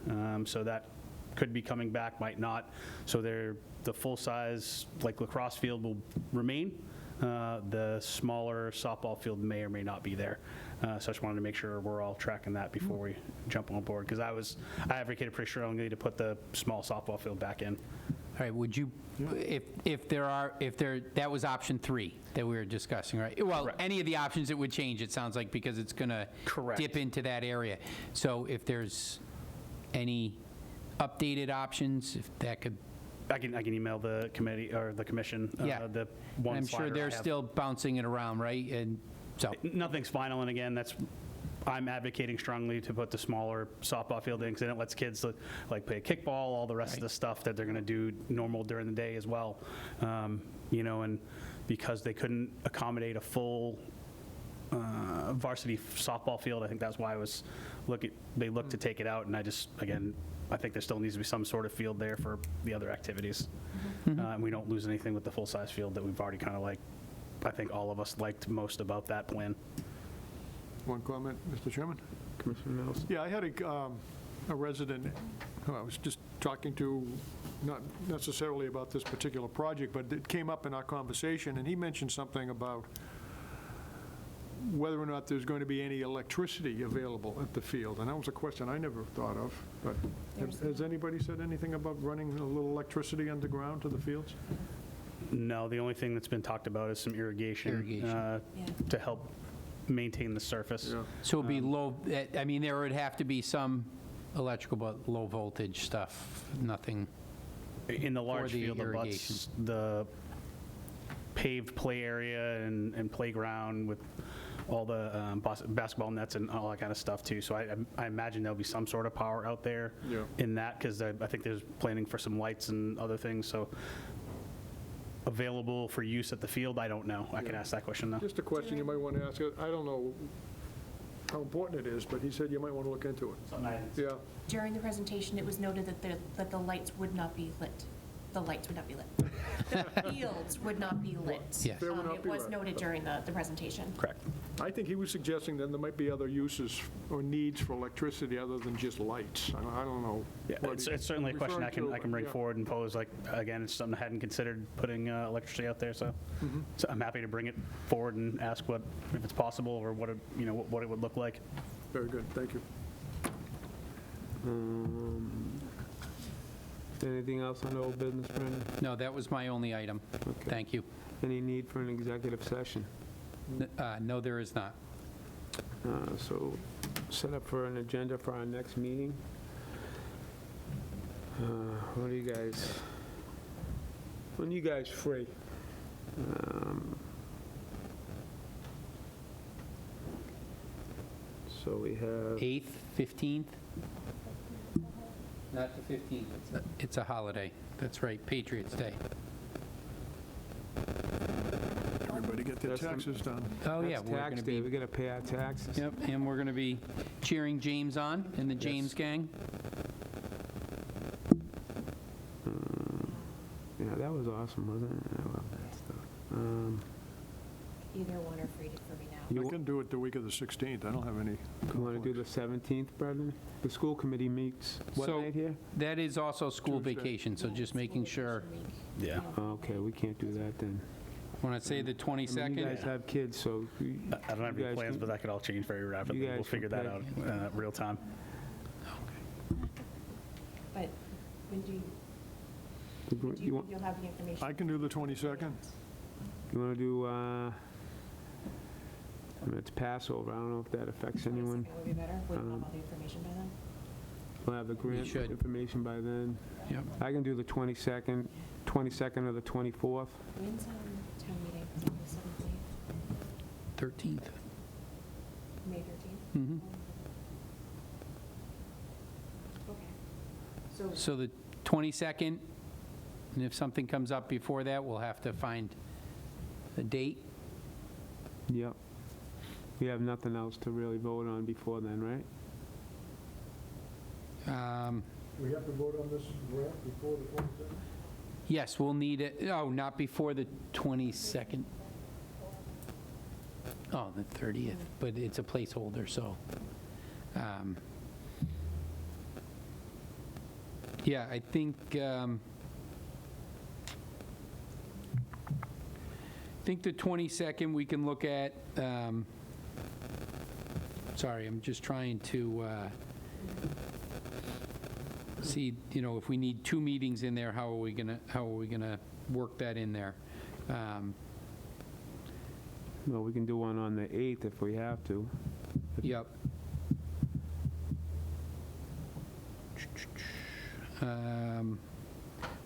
so that could be coming back, might not. So the full-size, like lacrosse field, will remain. The smaller softball field may or may not be there. So I just wanted to make sure we're all tracking that before we jump on board, because I advocated pretty strongly to put the small softball field back in. All right, would you, that was option 3 that we were discussing, right? Well, any of the options it would change, it sounds like, because it's going to dip into that area. So if there's any updated options, if that could... I can email the committee or the commission. Yeah. The one I'm sure slider I they're have. still bouncing it around, right? And so... Nothing's final, and again, I'm advocating strongly to put the smaller softball field in, because then it lets kids like play kickball, all the rest of the stuff that they're going to do normal during the day as well. You know, and because they couldn't accommodate a full varsity softball field, I think that's why they looked to take it out, and I think there still needs to be some sort of field there for the other activities. And we don't lose anything with the full-size field that we've already kind of I think all of us liked most about that plan. One comment, Mr. Chairman? Commissioner Nelson? Yeah, I had a resident who I was just talking to, not necessarily about this particular project, but it came up in our conversation, and he mentioned something about whether or not there's going to be any electricity available at the field. And that was a question I never thought of, but has anybody said anything about running a little electricity underground to the fields? No, the only thing that's been talked about is some irrigation. To help maintain the surface. So it'd be low, I mean, there would have to be some electrical, but low voltage stuff, nothing In the large for the field, irrigation. the paved play area and playground with all the basketball nets and all that kind of stuff too. So I imagine there'll be some sort of power out there in that, because I think there's planning for some lights and other things. So available for use at the field, I don't know. I can ask that question though. Just a question you might want to ask. I don't know how important it is, but he said you might want to look into it. Yeah. During the presentation, it was noted that the lights would not be lit. The lights would not be lit. The fields would not be lit. Yes. They would not It be was lit. noted during the presentation. Correct. I think he was suggesting that there might be other uses or needs for electricity other than just lights. I don't know. Yeah, what it's he- certainly a question I referring to, can bring yeah. forward and pose. Again, it's something I hadn't considered putting electricity out there, so I'm happy to bring it forward and ask if it's possible, or what it would look like. Very good, thank you. Anything else on old business, Brendan? No, that was my only item. Thank you. Any need for an executive session? No, there is not. So set up for an agenda for our next meeting. When are you guys free? So we have, 8th, 15th? Not the 15th. It's a holiday. That's right, Patriots Day. Everybody get their That's the- taxes done. Oh, yeah. that's we're tax gonna day, be- we gotta pay our taxes. Yep, and we're going to be cheering James on in the James gang. Yeah, that was awesome, wasn't it? I love that stuff. Either one are free for me now. I can do it the week of the 16th. I don't have any. You want to do the 17th, Brendan? The school committee meets what So- night here? That is also school Tuesday. vacation, so just making sure. Yeah. Okay, we can't do that then. Want to say the I mean, 22nd? you guys have kids, so. I don't have any plans, but that could all change very rapidly. guys We'll figure can that out real time. But when do you, You want you'll have the information? I can do the 22nd. to do, it's Passover, I don't know if that affects anyone. 22nd would be better. We'll have all the information by then. We'll have the grant should. information by then. Yep. I can do the 22nd or the 24th. When's town meeting? Is it the 17th? 13th. May 13th? Mhm. Okay. So So the 22nd, And if something comes up before that, we'll have to find a date. Yep. We have nothing else to really vote on before then, right? We have to vote on this grant before the 22nd? Yes, we'll need it, oh, not before the 22nd. Oh, the 30th, but it's a placeholder, so. Yeah, I think the 22nd we can look at, sorry, I'm just trying to see, if we need 2 meetings in there, how are we gonna work that in there? Well, we can do one on the 8th if we have to. Yep.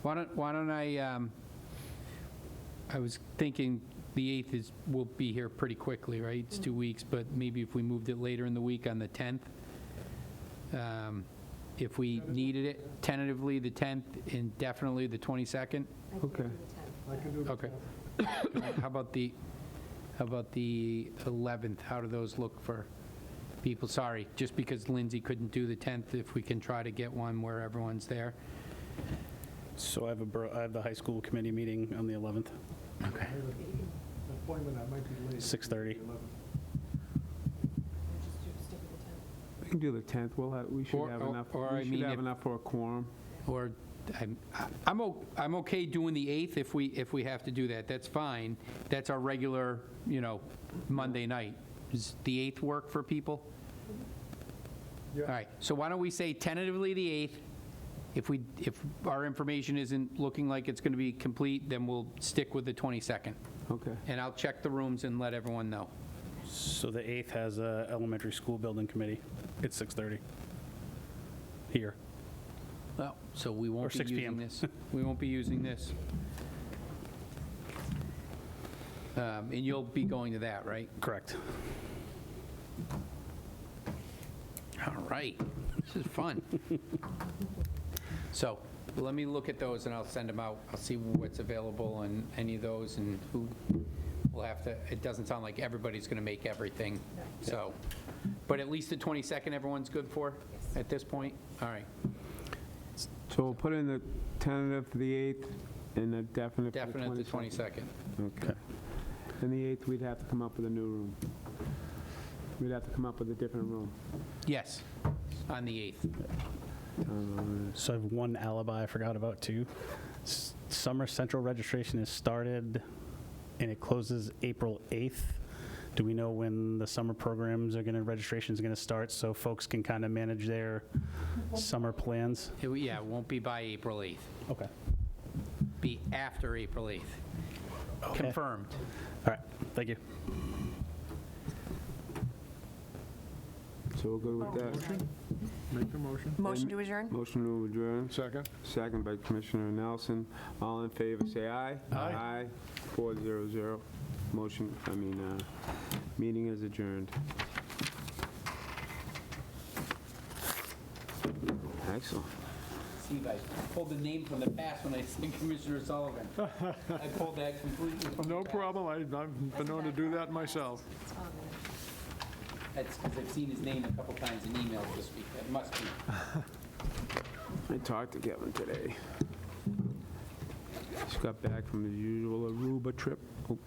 Why don't I was thinking the 8th will be here pretty quickly, right? It's 2 weeks, but maybe if we moved it later in the week on the 10th, if we needed it, tentatively the 10th and definitely the 22nd? Okay. I can do the Okay. How about the 11th? How do those look for people? Sorry, just because Lindsay couldn't do the 10th, if we can try to get one where everyone's there. So I have the high school committee meeting on the 11th, Okay. appointment, I might be late. 6:30. We can do the 10th. We should have enough. We should have enough for a quorum. Or I'm okay doing the 8th if we have to do that. That's fine. That's our regular, Monday night. Does the 8th work for people? Yeah. All right, so why don't we say tentatively the 8th? If our information isn't looking like it's going to be complete, then we'll stick with the 22nd. Okay. And I'll check the rooms and let everyone know. So the 8th has a elementary school building committee. It's 6:30 here. Well, so we won't Or be 6 using p.m. this. We won't be using this. And you'll be going to that, right? Correct. All right, this is fun. So, let me look at those and I'll send them out. I'll see what's available on any of those and who will have to, it doesn't sound like everybody's going to make everything, so. But at least the 22nd, everyone's good for at this point? All right, So we'll put in the tentative for the 8th and the definite for the 22nd. definite the 22nd. Okay. And the 8th, we'd have to come up with a new room. We'd have to come up with a different room. Yes, on the 8th. So I have one alibi I forgot about too. Summer Central registration is started and it closes April 8th. Do we know when the summer programs registration's going to start so folks can kind of manage their summer plans? Yeah, it won't be by April 8th. Okay. Be after April 8th. Okay. Confirmed. All right, thank you. So we're good with that? Make the motion. Motion to adjourn? Motion to adjourn. Second. Second by Commissioner Nelson. All in favor, say aye. Aye. 400. Meeting is adjourned. Excellent. Steve, I pulled the name from the past when I said Commissioner Sullivan. I pulled that completely from the No past. problem, I've been known to do that myself. That's because I've seen his name a couple times in emails this week. That must be. I talked to Kevin today. Just got back from his usual Aruba trip. Oh,